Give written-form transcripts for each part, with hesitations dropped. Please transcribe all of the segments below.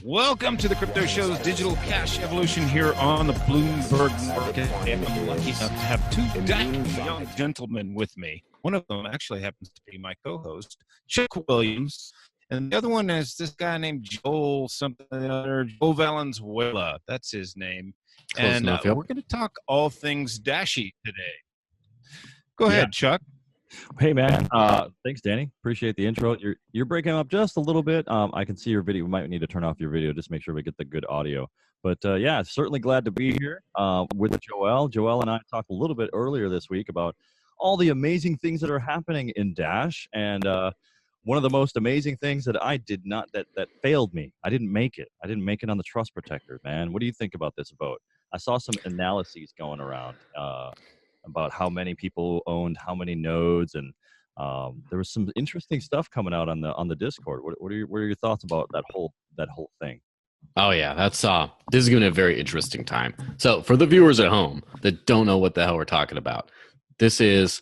Welcome to the Crypto Show's Digital Cash Evolution here on the Bloomberg Market. And I'm lucky enough to have two young gentlemen with me. One of them actually happens to be my co-host, Chuck Williams. And the other one is this guy named Joel Joel Valenzuela. That's his name. Close enough, yep. We're going to talk all things Dashy today. Go ahead, Chuck. Hey man, thanks Danny. Appreciate the intro. You're breaking up just a little bit. I can see your video. We might need to turn off your video just to make sure we get the good audio. But yeah, certainly glad to be here with Joel. Joel and I talked a little bit earlier this week about all the amazing things that are happening in Dash, and one of the most amazing things that I did not that failed me. I didn't make it. I didn't make it on the trust protector, man. What do you think about this vote? I saw some analyses going around about how many people owned how many nodes, and there was some interesting stuff coming out on the Discord. What are your thoughts about that whole thing? Oh yeah, that's this is going to be a very interesting time. So for the viewers at home that don't know what the hell we're talking about, this is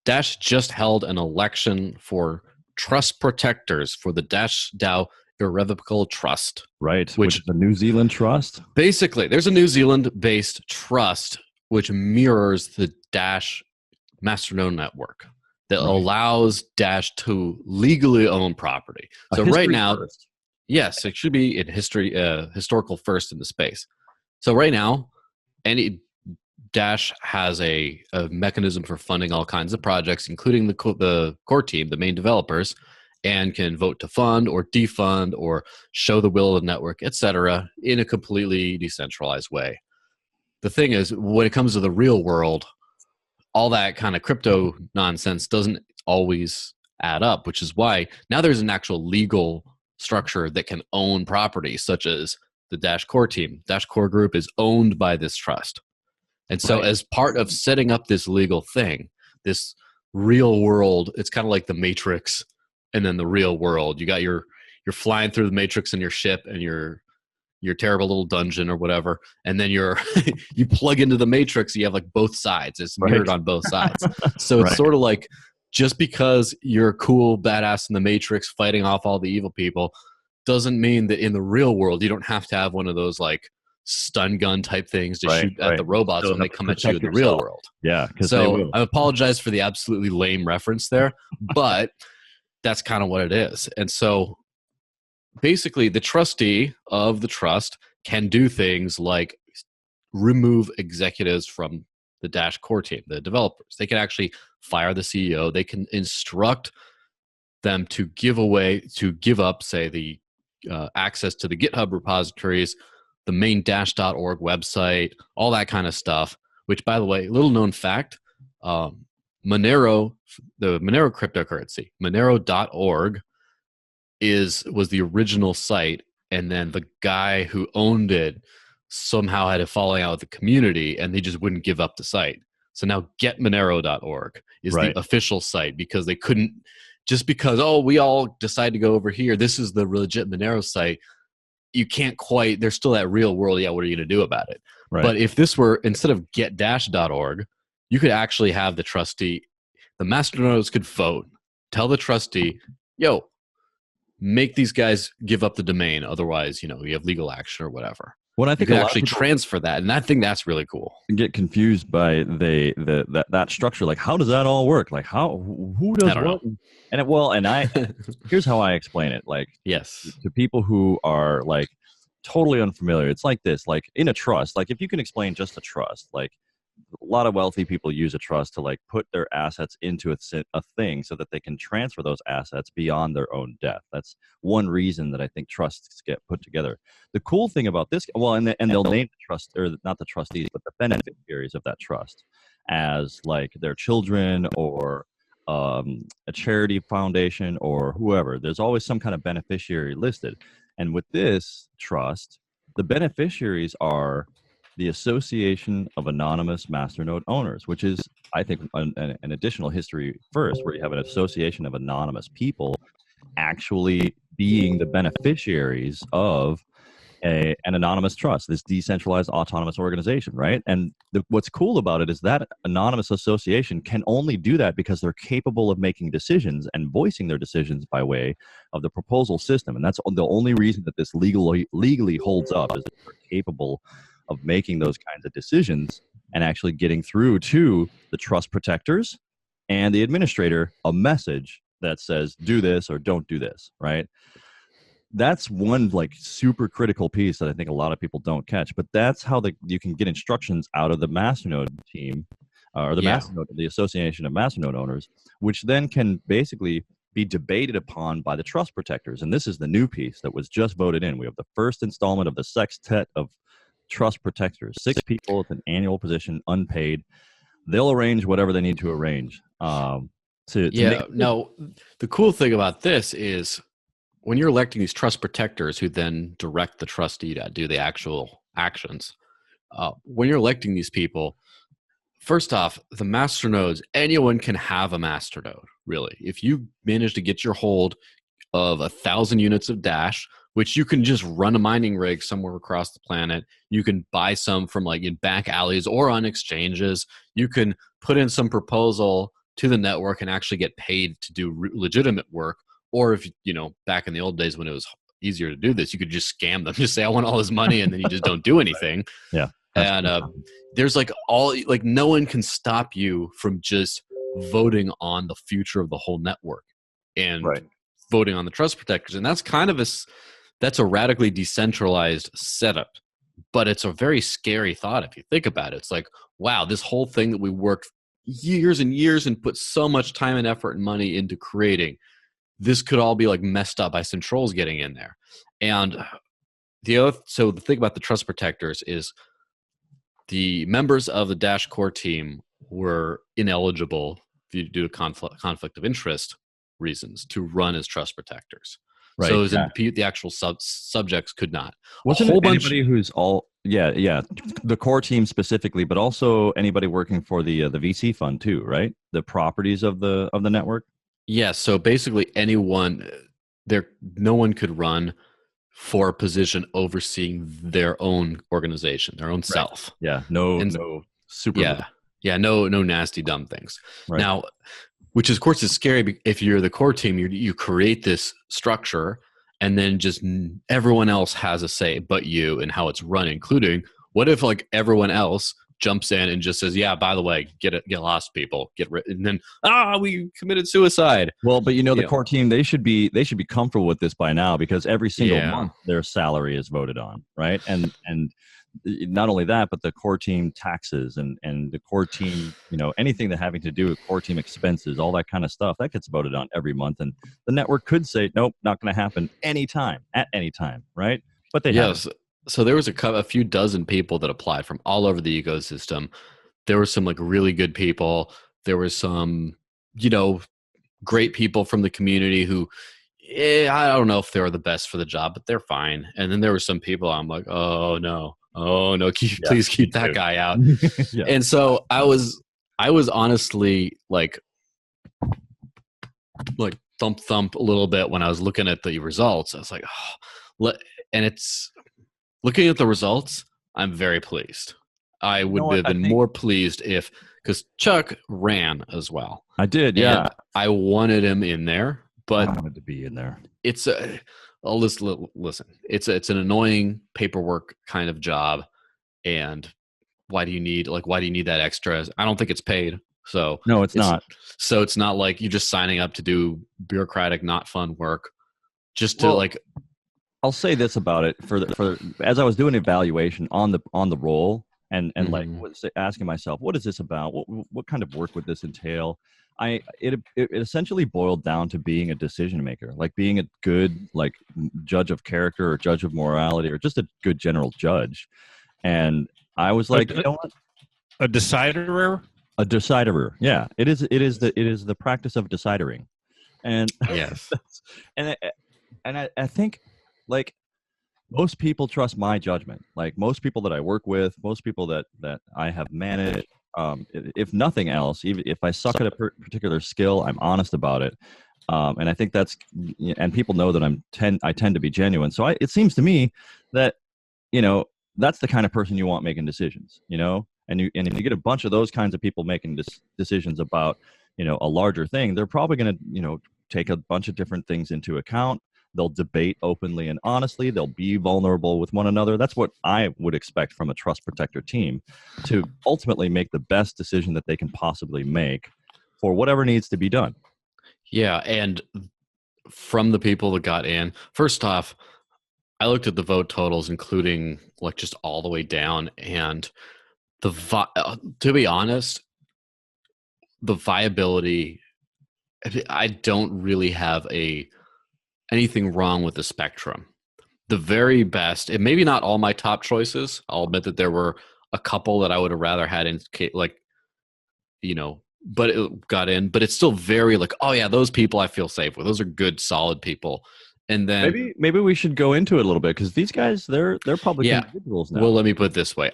Dash just held an election for trust protectors for the Dash DAO Irrevocable Trust. Right, which is the New Zealand trust. Basically, there's a New Zealand-based trust which mirrors the Dash masternode network that allows Dash to legally own property. So right now, yes, it should be in history, historical first in the space. So right now, any Dash has a mechanism for funding all kinds of projects, including the core team, the main developers, and can vote to fund or defund or show the will of the network, etc., in a completely decentralized way. The thing is, when it comes to the real world, all that kind of crypto nonsense doesn't always add up, which is why now there's an actual legal structure that can own property, such as the Dash Core team. Dash Core Group is owned by this trust. And so as part of setting up this legal thing, this real world, it's kind of like the Matrix and then the real world. You got you're flying through the Matrix in your ship and your terrible little dungeon or whatever, and then you plug into the Matrix, you have like both sides. It's mirrored on both sides. So it's sort of like, just because you're a cool badass in the Matrix fighting off all the evil people doesn't mean that in the real world you don't have to have one of those like stun gun type things to shoot at the robots when they come at you in the real world. Yeah. So I apologize for the absolutely lame reference there, but that's kind of what it is. And so basically, the trustee of the trust can do things like remove executives from the Dash core team, the developers. They can actually fire the CEO. They can instruct them to give up, say, the access to the GitHub repositories, the main dash.org website, all that kind of stuff, which, by the way, little known fact, Monero, the Monero cryptocurrency, Monero.org, was the original site, and then the guy who owned it somehow had a falling out with the community, and they just wouldn't give up the site. So now getmonero.org is the official site, because they couldn't, just because, we all decide to go over here, this is the legit Monero site, you can't quite, there's still that real world, what are you going to do about it? But if this were, instead of getdash.org, you could actually have the trustee, the masternodes could vote, tell the trustee, make these guys give up the domain. Otherwise, you have legal action or whatever. What I think you can actually transfer that, and I think that's really cool. Get confused by that structure. Like, how does that all work? Like, who does what? And here's how I explain it. Like, to people who are like totally unfamiliar, it's like this. Like in a trust, like if you can explain just a trust, like a lot of wealthy people use a trust to like put their assets into a thing so that they can transfer those assets beyond their own death. That's one reason that I think trusts get put together. The cool thing about this, and they'll name the trust, or not the trustees, but the beneficiaries of that trust as like their children or a charity foundation or whoever. There's always some kind of beneficiary listed. And with this trust, the beneficiaries are the Association of Anonymous Masternode Owners, which is, I think, an additional history first, where you have an association of anonymous people actually being the beneficiaries of an anonymous trust, this decentralized autonomous organization, right? And what's cool about it is that anonymous association can only do that because they're capable of making decisions and voicing their decisions by way of the proposal system. And that's the only reason that this legally holds up, is that they're capable of making those kinds of decisions and actually getting through to the trust protectors and the administrator a message that says, do this or don't do this, right? That's one like super critical piece that I think a lot of people don't catch. But that's how you can get instructions out of the masternode team, or the masternode, the Association of Masternode Owners, which then can basically be debated upon by the trust protectors. And this is the new piece that was just voted in. We have the first installment of the sextet of trust protectors. 6 people with an annual position, unpaid. They'll arrange whatever they need to arrange. No, the cool thing about this is, when you're electing these trust protectors who then direct the trustee to do the actual actions, when you're electing these people, first off, the masternodes, anyone can have a masternode, really. If you manage to get your hold of 1,000 units of Dash, which you can just run a mining rig somewhere across the planet, you can buy some from like in back alleys or on exchanges, you can put in some proposal to the network and actually get paid to do legitimate work. Or if, back in the old days when it was easier to do this, you could just scam them, just say, I want all this money, and then you just don't do anything. Yeah. And there's no one can stop you from just voting on the future of the whole network and voting on the trust protectors. And that's that's a radically decentralized setup, but it's a very scary thought if you think about it. It's like, wow, this whole thing that we worked years and years and put so much time and effort and money into creating, this could all be like messed up by some trolls getting in there. And so the thing about the trust protectors is the members of the Dash core team were ineligible due to conflict of interest reasons to run as trust protectors. Right. So the actual subjects could not. Wasn't it anybody who's the core team specifically, but also anybody working for the VC fund too, right? The properties of the network. Yeah, so basically no one could run for a position overseeing their own organization, their own self. Yeah, no super. No nasty dumb things. Right. Now, which of course is scary if you're the core team. You create this structure, and then just everyone else has a say but you and how it's run, including what if like everyone else jumps in and just says, yeah, by the way, get lost, people, and then we committed suicide. Well, but the core team, they should be comfortable with this by now, because every single month their salary is voted on, right? And not only that, but the core team taxes and the core team, anything that having to do with core team expenses, all that kind of stuff, that gets voted on every month. And the network could say, nope, not going to happen at any time, right? But they have. So there was a few dozen people that applied from all over the ecosystem. There were some like really good people. There were some, great people from the community who, I don't know if they were the best for the job, but they're fine. And then there were some people I'm like, oh no, please keep that guy out. Yeah. And so I was honestly like thump a little bit when I was looking at the results. I was like, looking at the results, I'm very pleased. I would have been more pleased because Chuck ran as well. I did, yeah. And I wanted him in there, but I wanted to be in there. Listen. It's an annoying paperwork kind of job, and why do you need that extra? I don't think it's paid. So no, it's not. So it's not like you're just signing up to do bureaucratic, not fun work, just to I'll say this about it for as I was doing evaluation on the role and asking myself, what is this about? What kind of work would this entail? It essentially boiled down to being a decision maker, like being a good judge of character or judge of morality or just a good general judge. And I was like, you know what? A deciderer? A deciderer. Yeah, it is the practice of decidering. And yes. and I think most people trust my judgment. Like most people that I work with, most people that I have managed, if nothing else, even if I suck at a particular skill, I'm honest about it. And I think and people know that I tend to be genuine. So it seems to me that that's the kind of person you want making decisions, and if you get a bunch of those kinds of people making decisions about, a larger thing, they're probably going to, take a bunch of different things into account. They'll debate openly and honestly. They'll be vulnerable with one another. That's what I would expect from a trust protector team, to ultimately make the best decision that they can possibly make for whatever needs to be done. Yeah, and from the people that got in, first off, I looked at the vote totals, including like just all the way down, and to be honest, the viability, I don't really have anything wrong with the spectrum. The very best, and maybe not all my top choices. I'll admit that there were a couple that I would have rather had in, like, but it got in. But it's still very like, oh yeah, those people I feel safe with. Those are good, solid people. And then maybe we should go into it a little bit, because these guys, they're public individuals now. Well, let me put it this way.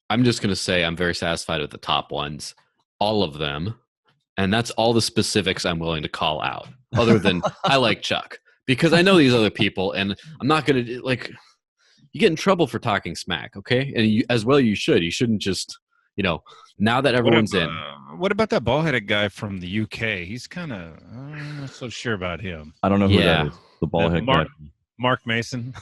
I'm just going to say I'm very satisfied with the top ones, all of them. And that's all the specifics I'm willing to call out, other than I like Chuck, because I know these other people, and I'm not going to, like, you get in trouble for talking smack, okay? And you should. You shouldn't just, now that everyone's in. What about that bald-headed guy from the UK? He's kind of, I'm not so sure about him. I don't know who that is. The bald-headed guy. Mark Mason.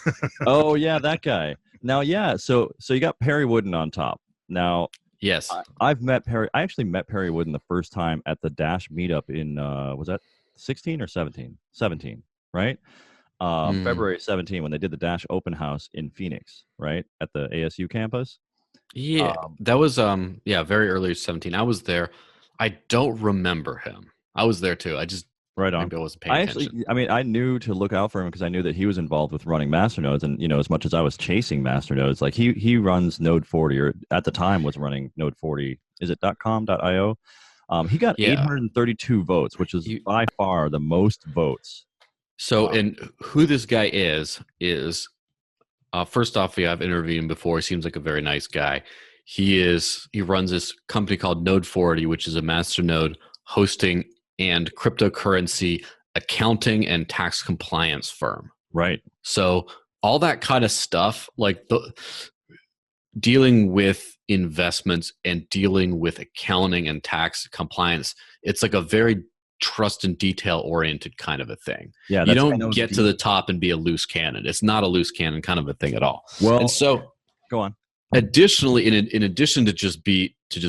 Oh, yeah, that guy. Now, yeah, so you got Perry Wooden on top. Now, yes, I've met Perry. I actually met Perry Wooden the first time at the Dash meetup in, was that 16 or 17? 17, right? February 17, when they did the Dash open house in Phoenix, right? At the ASU campus. Yeah, that was, very early 17. I was there. I don't remember him. I was there too. I just, right on. Maybe I wasn't paying attention. I knew to look out for him because I knew that he was involved with running masternodes, and as much as I was chasing masternodes, like he runs Node 40, or at the time was running Node 40. Is it .com.io? He got 832 votes, which is by far the most votes. So, and who this guy is first off, I've interviewed him before. He seems like a very nice guy. He runs this company called Node 40, which is a masternode hosting and cryptocurrency accounting and tax compliance firm. Right. So all that kind of stuff, like dealing with investments and dealing with accounting and tax compliance, it's like a very trust and detail oriented kind of a thing. Yeah, you don't get to the top and be a loose cannon. It's not a loose cannon kind of a thing at all. Well, and so go on. Additionally, in addition to just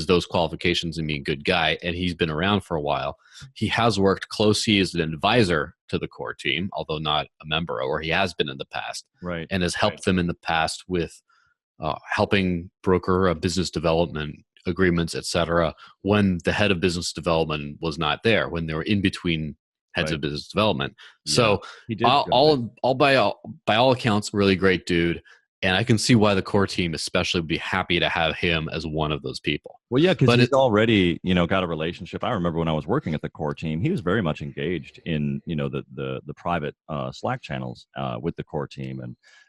those qualifications and being a good guy, and he's been around for a while, he has worked closely as an advisor to the core team, although not a member, or he has been in the past, right? And has helped them in the past with helping broker business development agreements, etc. When the head of business development was not there, when they were in between heads of business development. Yeah, so all by all accounts, really great dude. And I can see why the core team especially would be happy to have him as one of those people. Well, yeah, because he's already, got a relationship. I remember when I was working at the core team, he was very much engaged in, the private Slack channels with the core team,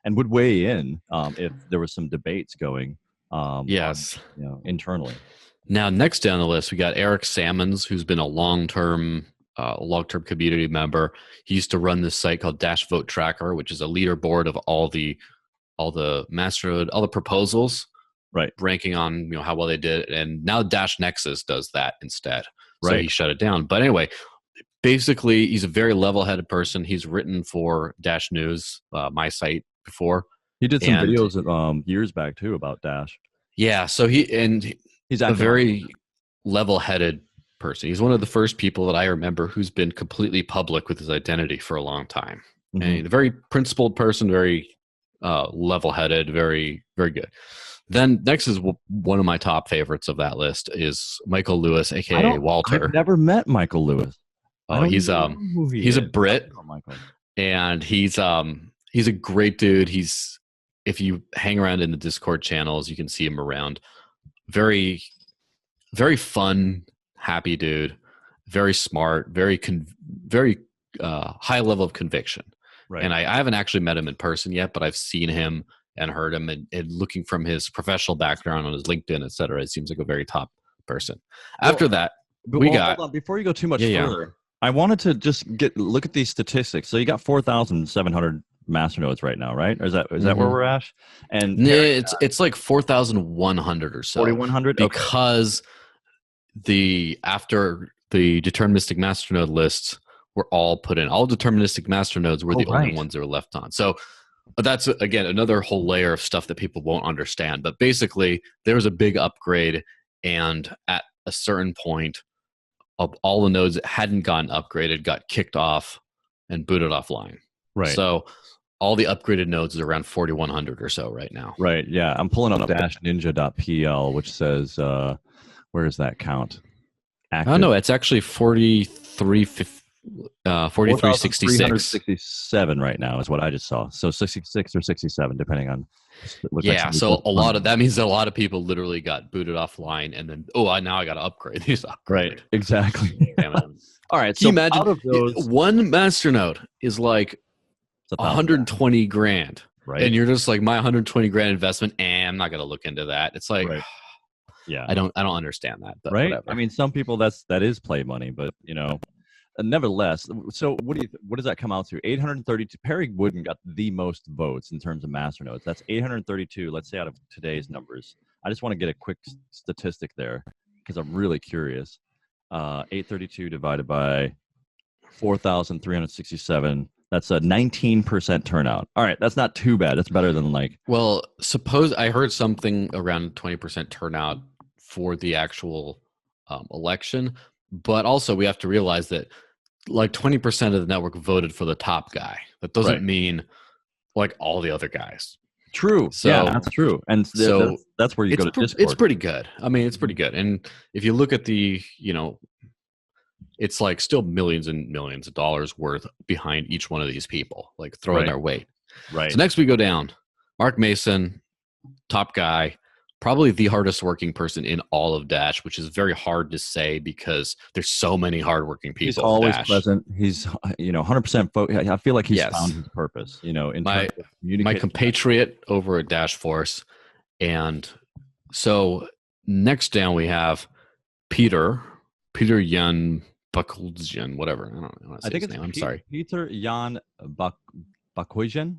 and would weigh in if there was some debates going. Yes, internally. Now, next down the list, we got Eric Sammons, who's been a long-term community member. He used to run this site called Dash Vote Tracker, which is a leaderboard of all the masternode, all the proposals, right? Ranking on how well they did, and now Dash Nexus does that instead. So he shut it down. But anyway, basically, he's a very level-headed person. He's written for Dash News, my site, before. He did some videos years back too about Dash. Yeah, so he's a very level-headed person. He's one of the first people that I remember who's been completely public with his identity for a long time. Mm-hmm. And a very principled person, very level-headed, very, very good. Then next is one of my top favorites of that list is Michael Lewis, aka Walter. I've never met Michael Lewis. Oh, he's a Brit, and he's a great dude. If you hang around in the Discord channels, you can see him around. Very, very fun, happy dude. Very smart. Very high level of conviction. Right. And I haven't actually met him in person yet, but I've seen him and heard him, and looking from his professional background on his LinkedIn, et cetera, it seems like a very top person. After that, hold on. Before you go too much further, I wanted to just look at these statistics. So you got 4,700 masternodes right now, right? Or is that where we're at? And it's like 4,100 or so. 4,100 because after the deterministic masternode lists were all put in. All deterministic masternodes were the only ones that were left on. So that's, again, another whole layer of stuff that people won't understand. But basically, there was a big upgrade, and at a certain point, of all the nodes that hadn't gotten upgraded got kicked off and booted offline. Right. So all the upgraded nodes are around 4,100 or so right now. Right. Yeah. I'm pulling up -ninja.pl, which says, where is that count? Active. Oh, no, it's actually 4,367 right now is what I just saw. So 66 or 67, depending on. Yeah, so that means that a lot of people literally got booted offline, and then now I got to upgrade these. Right, exactly. Damn it. All right, can you imagine out of those, one masternode is like 120 grand, right? And you're just like, my 120 grand investment, and I'm not going to look into that. It's like, yeah, I don't understand that, but right? Whatever. I mean, some people that is play money, but nevertheless, so what does that come out to? 832. Perry Wooden got the most votes in terms of masternodes. That's 832. Let's say out of today's numbers. I just want to get a quick statistic there because I'm really curious. 832 divided by 4,367. That's a 19% turnout. All right, that's not too bad. That's better than like. Well, suppose I heard something around 20% turnout for the actual election, but also we have to realize that like 20% of the network voted for the top guy. That doesn't mean like all the other guys. True. So, yeah, that's true. And so that's where you go to Discord. It's pretty good. I mean, it's pretty good. And if you look at the, it's like still millions and millions of dollars worth behind each one of these people, like throwing their weight. Right. So next we go down. Mark Mason, top guy, probably the hardest working person in all of Dash, which is very hard to say because there's so many hardworking people. He's always present. He's 100%. I feel like he's found his purpose. In my compatriot over at Dash Force, and so next down we have Peter Jan Bakuljian, whatever. I think his name. I'm sorry, Peter Jan Bakuljian.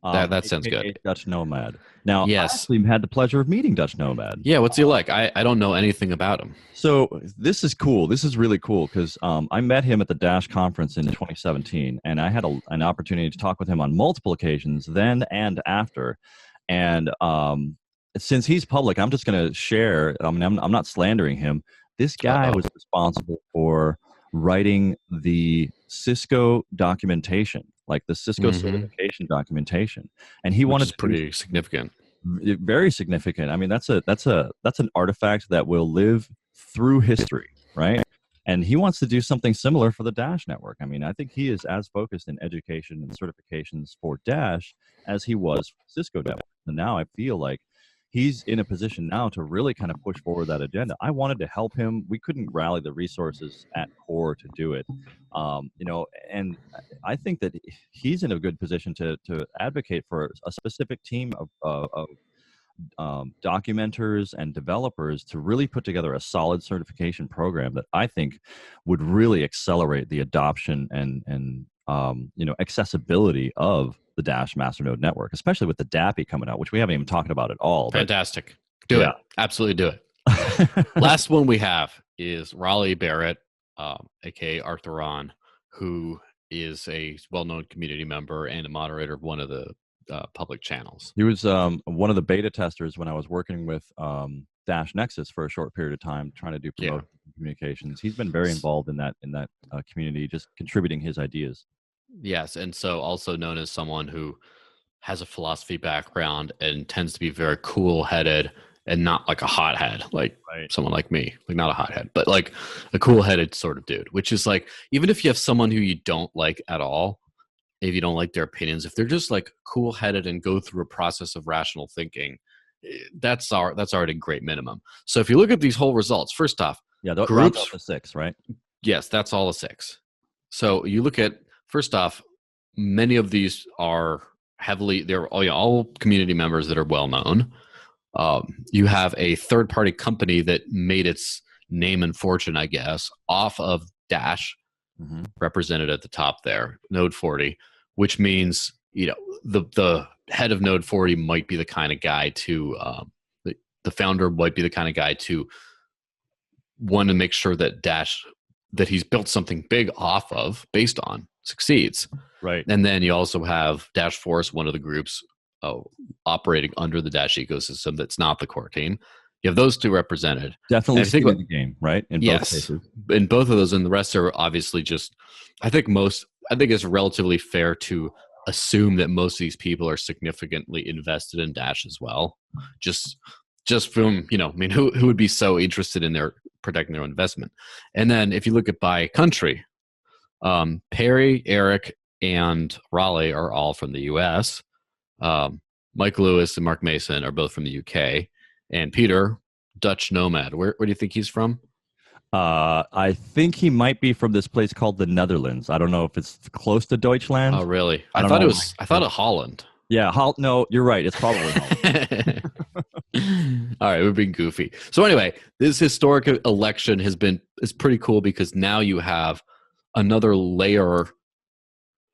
That sounds good. Dutch Nomad. Now, yes. I actually had the pleasure of meeting Dutch Nomad. Yeah, what's he like? I don't know anything about him. So this is cool. This is really cool because I met him at the Dash conference in 2017, and I had an opportunity to talk with him on multiple occasions, then and after. And since he's public, I'm just going to share. I mean, I'm not slandering him. This guy was responsible for writing the Cisco documentation, like the Cisco certification documentation, and he wanted to pretty significant, very significant. I mean, that's an artifact that will live through history, right? And he wants to do something similar for the Dash network. I mean, I think he is as focused in education and certifications for Dash as he was for Cisco network. And now I feel like he's in a position now to really kind of push forward that agenda. I wanted to help him. We couldn't rally the resources at Core to do it, and I think that he's in a good position to advocate for a specific team of documenters and developers to really put together a solid certification program that I think would really accelerate the adoption and accessibility of the Dash Masternode network, especially with the DAPI coming out, which we haven't even talked about at all. Fantastic. Do it. Absolutely do it. Last one we have is Raleigh Barrett, aka Arthuron, who is a well-known community member and a moderator of one of the public channels. He was one of the beta testers when I was working with Dash Nexus for a short period of time, trying to do promote communications. He's been very involved in that community, just contributing his ideas. Yes, and so also known as someone who has a philosophy background and tends to be very cool-headed and not like a hothead, like someone like me, like not a hothead, but like a cool-headed sort of dude, which is like, even if you have someone who you don't like at all, if you don't like their opinions, if they're just like cool-headed and go through a process of rational thinking, that's already a great minimum. So if you look at these whole results, first off, groups the 6, right? Yes, that's all the 6. So you look at, first off, many of these are they're all community members that are well known. You have a third-party company that made its name and fortune, I guess, off of Dash, represented at the top there, Node 40, which means the head of Node 40 might be the kind of guy to the founder might be the kind of guy to want to make sure that Dash that he's built something big off of based on succeeds. Right. And then you also have Dash Force, one of the groups operating under the Dash ecosystem that's not the core team. You have those two represented. Definitely skin in the game, right? In both cases. In both of those, and the rest are obviously just. I think it's relatively fair to assume that most of these people are significantly invested in Dash as well. Just from who would be so interested in their protecting their own investment? And then if you look at by country, Perry, Eric, and Raleigh are all from the U.S. Mike Lewis and Mark Mason are both from the UK, and Peter, Dutch nomad. Where do you think he's from? I think he might be from this place called the Netherlands. I don't know if it's close to Deutschland. Oh, really? I thought of Holland. Yeah, no, you're right. It's probably Holland. All right, we're being goofy. So anyway, this historic election is pretty cool because now you have another layer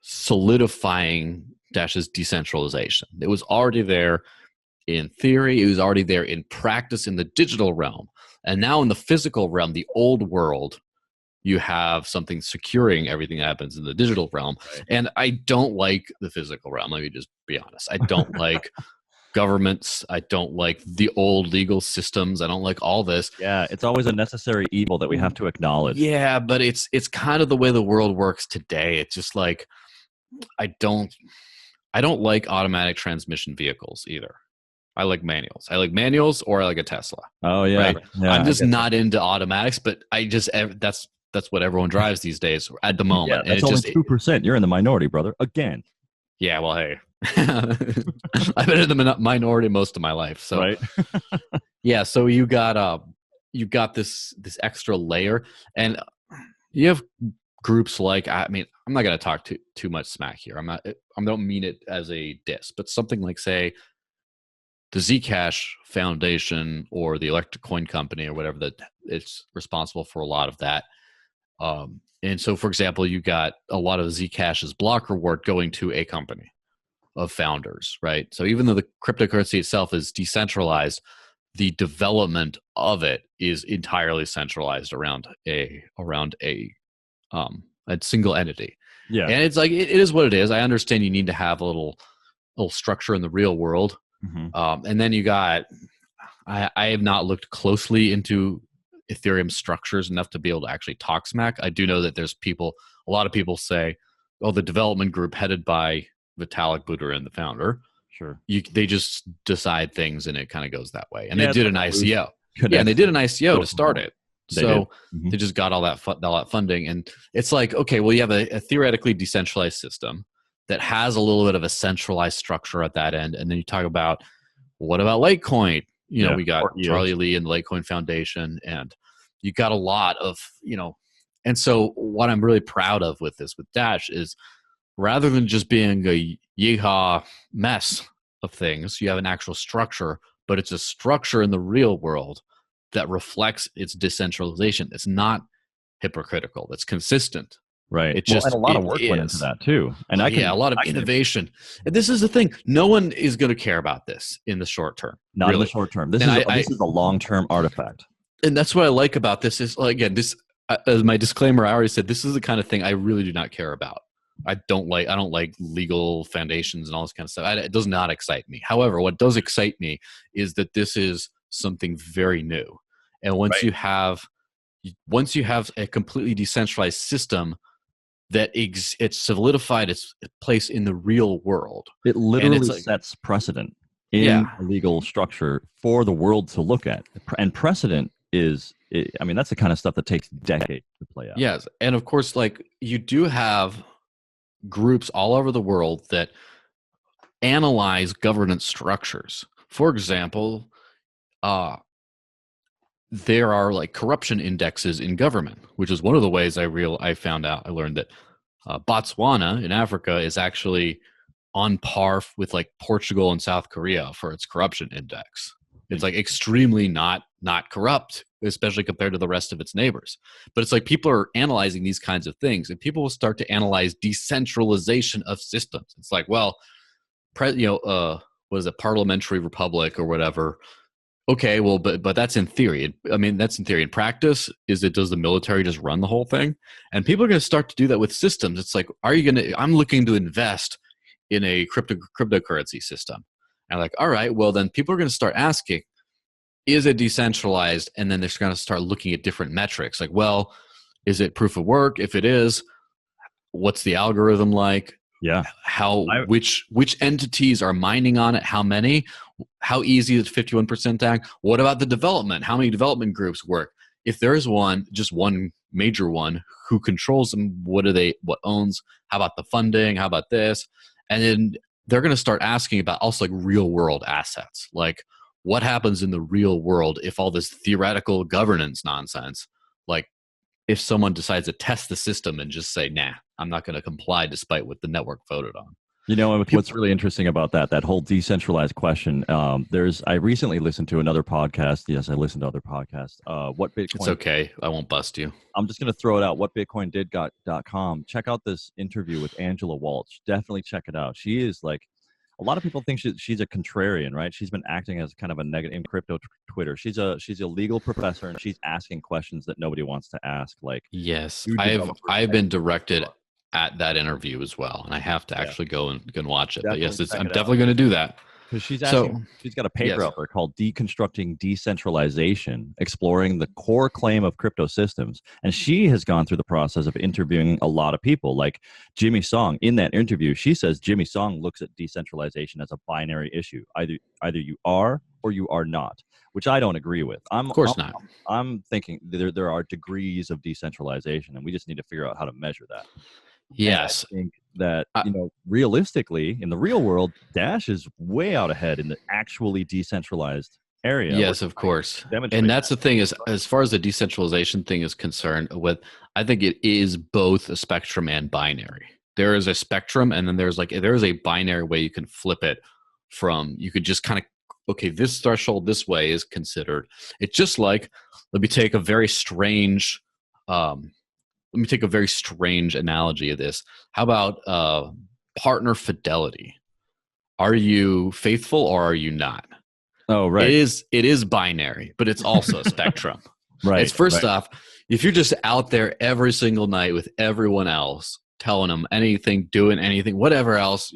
solidifying Dash's decentralization. It was already there in theory. It was already there in practice in the digital realm. And now in the physical realm, the old world, you have something securing everything that happens in the digital realm. Right. And I don't like the physical realm. Let me just be honest. I don't like governments. I don't like the old legal systems. I don't like all this. Yeah, it's always a necessary evil that we have to acknowledge. Yeah, but it's kind of the way the world works today. It's just like I don't like automatic transmission vehicles either. I like manuals. I like manuals, or I like a Tesla. Oh yeah, right? Yeah, I'm just not into automatics, but that's what everyone drives these days at the moment. Yeah, that's only 2%. You're in the minority, brother. Again. Yeah, well, hey, I've been in the minority most of my life. So right. Yeah, so you got this extra layer, and you have groups like, I'm not going to talk too much smack here. I don't mean it as a diss, but something like, say, the Zcash Foundation or the Electric Coin Company or whatever, that it's responsible for a lot of that. And so, for example, you got a lot of Zcash's block reward going to a company of founders, right? So even though the cryptocurrency itself is decentralized, the development of it is entirely centralized around a single entity. Yeah, and it's like it is what it is. I understand you need to have a little structure in the real world. Mm-hmm. And then you got, I have not looked closely into Ethereum structures enough to be able to actually talk smack. I do know that there's a lot of people say, oh, the development group headed by Vitalik Buterin, the founder. Sure. They just decide things and it kind of goes that way. And they did an ICO. Yeah, and they did an ICO to start it. So they just got all that funding. And it's like, okay, well, you have a theoretically decentralized system that has a little bit of a centralized structure at that end. And then you talk about, what about Litecoin? We got Charlie Lee and the Litecoin Foundation, and you got a lot of, and so what I'm really proud of with Dash is, rather than just being a yeehaw mess of things, you have an actual structure, but it's a structure in the real world that reflects its decentralization. It's not hypocritical. It's consistent. Right. It just and a lot of work went into that too. And a lot of innovation. And this is the thing. No one is going to care about this in the short term. Not really. In the short term. This is a long-term artifact. And that's what I like about this is, again, this, as my disclaimer, I already said, this is the kind of thing I really do not care about. I don't like legal foundations and all this kind of stuff. It does not excite me. However, what does excite me is that this is something very new. And once you have a completely decentralized system, that it's solidified its place in the real world. It literally sets precedent in a legal structure for the world to look at. And precedent that's the kind of stuff that takes decades to play out. Yes. And of course, like, you do have groups all over the world that analyze governance structures. For example, there are like corruption indexes in government, which is one of the ways I learned that Botswana in Africa is actually on par with like Portugal and South Korea for its corruption index. It's like extremely not corrupt, especially compared to the rest of its neighbors. But it's like people are analyzing these kinds of things, and people will start to analyze decentralization of systems. It's like, well, what is it, parliamentary republic or whatever? Okay, well, but that's in theory. I mean, that's in theory. In practice, does the military just run the whole thing? And people are going to start to do that with systems. It's like, I'm looking to invest in a cryptocurrency system. And like, all right, well, then people are going to start asking, is it decentralized? And then they're going to start looking at different metrics. Like, well, is it proof of work? If it is, what's the algorithm like? Yeah. Which entities are mining on it? How many? How easy is 51% tag? What about the development? How many development groups work? If there's just one major one, who controls them? What owns? How about the funding? How about this? And then they're going to start asking about also like real world assets. Like, what happens in the real world if all this theoretical governance nonsense, like if someone decides to test the system and just say, nah, I'm not going to comply despite what the network voted on. What's really interesting about that whole decentralized question, I recently listened to another podcast. Yes, I listen to other podcasts. What Bitcoin? It's okay. I won't bust you. I'm just going to throw it out. Whatbitcoindid.com. Check out this interview with Angela Walsh. Definitely check it out. She is like, a lot of people think she's a contrarian, right? She's been acting as kind of a negative in crypto Twitter. She's a legal professor, and she's asking questions that nobody wants to ask. Like, yes, I've been directed at that interview as well, and I have to actually go and watch it. Definitely, but yes, I'm definitely going to do that. Because she's got a paper out there called Deconstructing Decentralization, exploring the core claim of crypto systems. And she has gone through the process of interviewing a lot of people, like Jimmy Song. In that interview, she says Jimmy Song looks at decentralization as a binary issue. Either you are or you are not, which I don't agree with. Of course not. I'm thinking there are degrees of decentralization, and we just need to figure out how to measure that. Yes. And I think that, realistically, in the real world, Dash is way out ahead in the actually decentralized area. Yes, of course. And that's the thing is, as far as the decentralization thing is concerned, I think it is both a spectrum and binary. There is a spectrum, and then there is a binary way you can flip it from, you could just kind of, okay, this threshold this way is considered. It's just like, let me take a very strange analogy of this. How about partner fidelity? Are you faithful or are you not? Oh, right. It is binary, but it's also a spectrum. Right. It's first off, if you're just out there every single night with everyone else, telling them anything, doing anything, whatever else,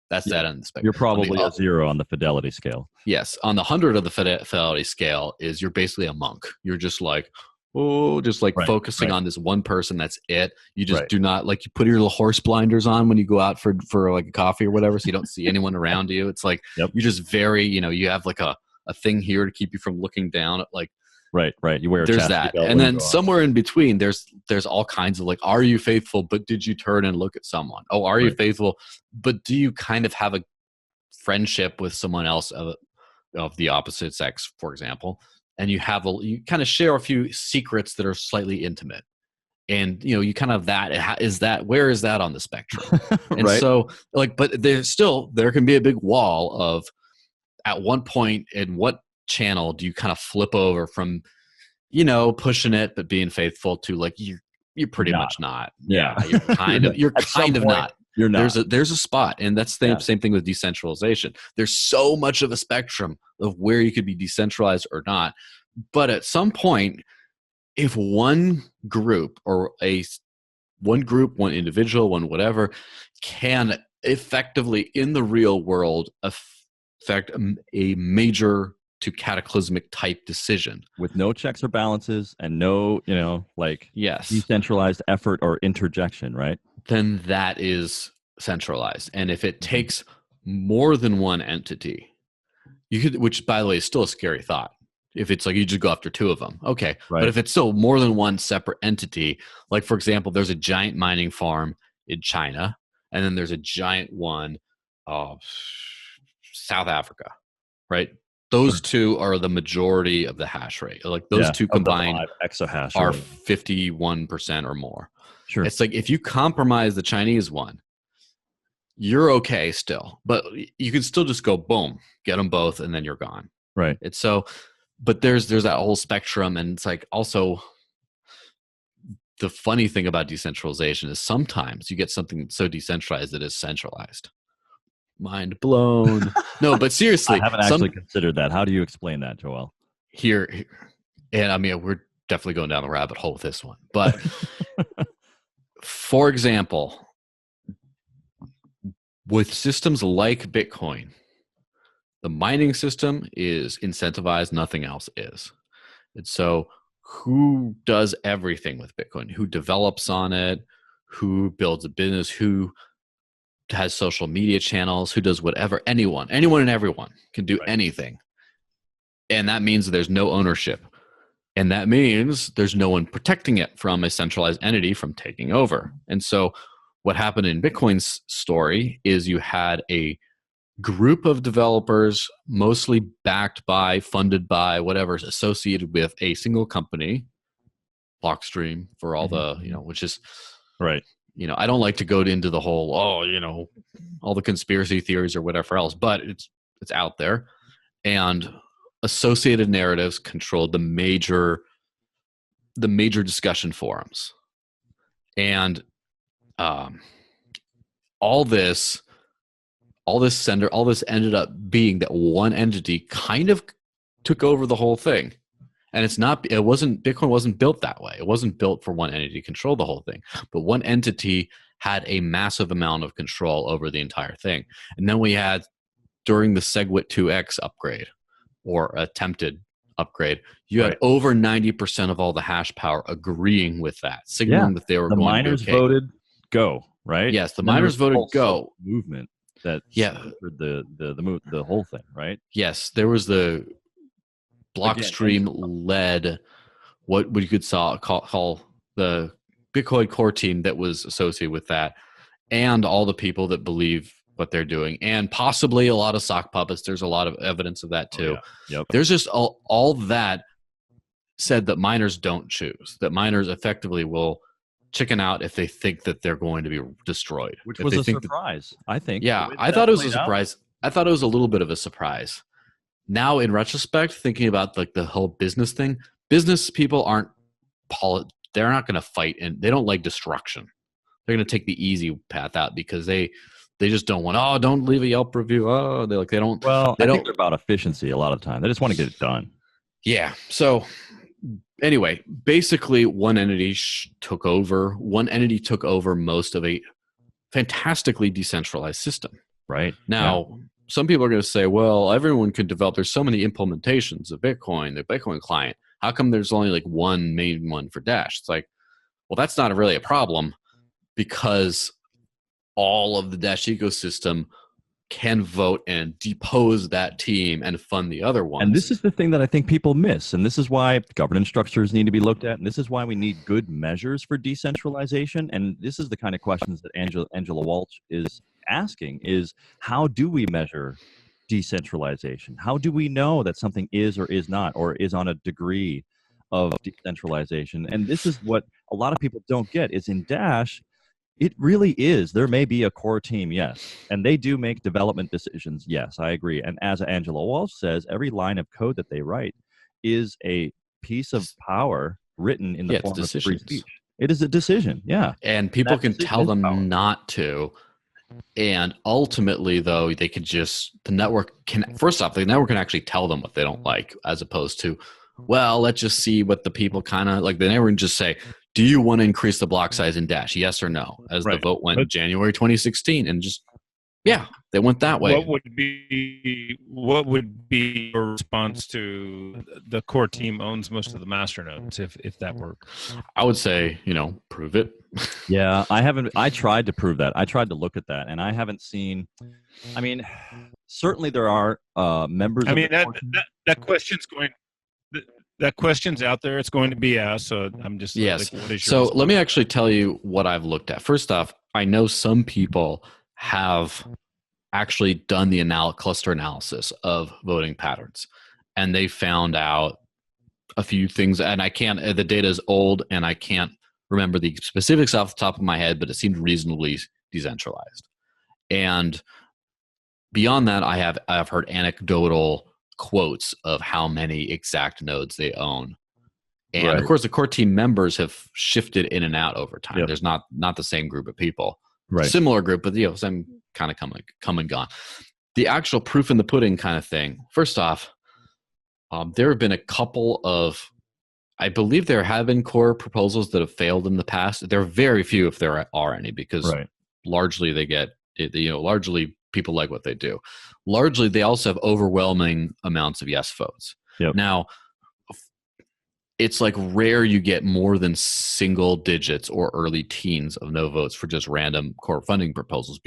that's that on the spectrum. You're probably a 0 on the fidelity scale. Yes. On the 100 of the fidelity scale is you're basically a monk. You're just like, focusing on this one person. That's it. You just do not, like, you put your little horse blinders on when you go out for like a coffee or whatever, so you don't see anyone around you. It's like, you're just very, you have like a thing here to keep you from looking down at, like, right. You wear there's that. And then somewhere in between, there's all kinds of, like, are you faithful, but did you turn and look at someone? Oh, are you faithful, but do you kind of have a friendship with someone else of the opposite sex, for example? And you kind of share a few secrets that are slightly intimate, and you kind of where is that on the spectrum? And so, like, but there can be a big wall of, at one point, in what channel do you kind of flip over from, pushing it but being faithful to, like, you're pretty much not. Yeah, you're kind of not. You're not. There's a spot, and that's the same thing with decentralization. There's so much of a spectrum of where you could be decentralized or not. But at some point, if one group, one individual, one whatever, can effectively in the real world affect a major to cataclysmic type decision with no checks or balances and no, decentralized effort or interjection, right? Then that is centralized. And if it takes more than one entity, which by the way is still a scary thought. If it's like you just go after two of them, okay. Right. But if it's still more than one separate entity, like, for example, there's a giant mining farm in China, and then there's a giant one of South Africa, right? Those two are the majority of the hash rate. Like, those two combined exahash are 51% or more. Sure. It's like, if you compromise the Chinese one, you're okay still, but you can still just go boom, get them both, and then you're gone. Right. It's so, but there's that whole spectrum, and it's like also the funny thing about decentralization is sometimes you get something that's so decentralized that is centralized. Mind blown. No, but seriously, I haven't actually considered that. How do you explain that, Joel? Here, and I mean, we're definitely going down the rabbit hole with this one. But for example, with systems like Bitcoin, the mining system is incentivized, nothing else is. And so who does everything with Bitcoin? Who develops on it? Who builds a business? Who has social media channels? Who does whatever? Anyone and everyone can do anything. And that means there's no ownership. And that means there's no one protecting it from a centralized entity from taking over. And so what happened in Bitcoin's story is you had a group of developers, mostly backed by, funded by, whatever's associated with a single company, Blockstream for all the, which is, right. I don't like to go into the whole, all the conspiracy theories or whatever else, but it's out there. And associated narratives controlled the major discussion forums. And all this ended up being that one entity kind of took over the whole thing. And Bitcoin wasn't built that way. It wasn't built for one entity to control the whole thing, but one entity had a massive amount of control over the entire thing. And then we had, during the SegWit 2x upgrade or attempted upgrade, you had over 90% of all the hash power agreeing with that, signaling that they were going to be okay. The miners voted go, right? Yes, the miners voted go. Movement that the whole thing, right? Yes, there was the Blockstream led what you could call the Bitcoin core team that was associated with that, and all the people that believe what they're doing, and possibly a lot of sock puppets. There's a lot of evidence of that too. Yep. There's just all that said that miners don't choose, that miners effectively will chicken out if they think that they're going to be destroyed. Which was a surprise, I think. Yeah, I thought it was a surprise. I thought it was a little bit of a surprise. Now, in retrospect, thinking about like the whole business thing, business people they're not going to fight, and they don't like destruction. They're going to take the easy path out because they just don't want, don't leave a Yelp review. They don't. Well, I think they're about efficiency a lot of the time. They just want to get it done. Yeah. So anyway, basically one entity took over. One entity took over most of a fantastically decentralized system. Right. Now, some people are going to say, well, everyone can develop. There's so many implementations of Bitcoin, the Bitcoin client. How come there's only like one main one for Dash? It's like, well, that's not really a problem because all of the Dash ecosystem can vote and depose that team and fund the other ones. And this is the thing that I think people miss. And this is why governance structures need to be looked at. And this is why we need good measures for decentralization. And this is the kind of questions that Angela Walsh is asking is, how do we measure decentralization? How do we know that something is or is not, or is on a degree of decentralization? And this is what a lot of people don't get is in Dash, it really is. There may be a core team, yes. And they do make development decisions, yes, I agree. And as Angela Walsh says, every line of code that they write is a piece of power written in the form of free speech. It is a decision, yeah. And people can tell them not to. And ultimately, though, they could the network can actually tell them what they don't like, as opposed to, well, let's just see what the people kind of like. The network can just say, do you want to increase the block size in Dash? Yes or no? As the vote went in January 2016, and they went that way. What would be your response to the core team owns most of the master nodes if that works? I would say, prove it. Yeah, I tried to prove that. I tried to look at that, and I haven't seen. I mean, certainly there are members. I mean, that question's going. That question's out there. It's going to be asked. So I'm just yes. Like, what is your so response? Let me actually tell you what I've looked at. First off, I know some people have actually done the cluster analysis of voting patterns, and they found out a few things. And the data is old, and I can't remember the specifics off the top of my head, but it seemed reasonably decentralized. And beyond that, I've heard anecdotal quotes of how many exact nodes they own. And Right. of course, the core team members have shifted in and out over time. Yep. There's not the same group of people, Right. similar group, but same kind of come and gone. The actual proof in the pudding kind of thing. First off, there have been a couple of, I believe there have been core proposals that have failed in the past. There are very few, if there are any, because largely they get, largely people like what they do. Largely, they also have overwhelming amounts of yes votes. Yep. Now, it's like rare you get more than single digits or early teens of no votes for just random core funding proposals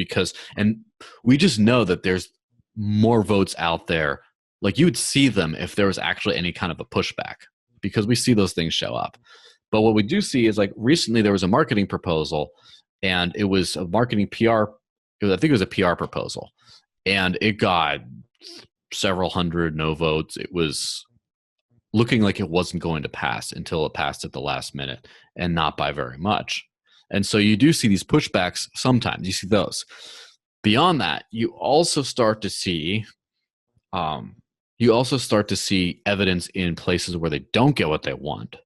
and we just know that there's more votes out there. Like you would see them if there was actually any kind of a pushback, because we see those things show up. But what we do see is, like, recently there was a marketing proposal, and it was a marketing PR. I think it was a PR proposal, and it got several hundred no votes. It was looking like it wasn't going to pass until it passed at the last minute, and not by very much. And so you do see these pushbacks sometimes. You see those. Beyond that, you also start to see evidence in places where they don't get what they want.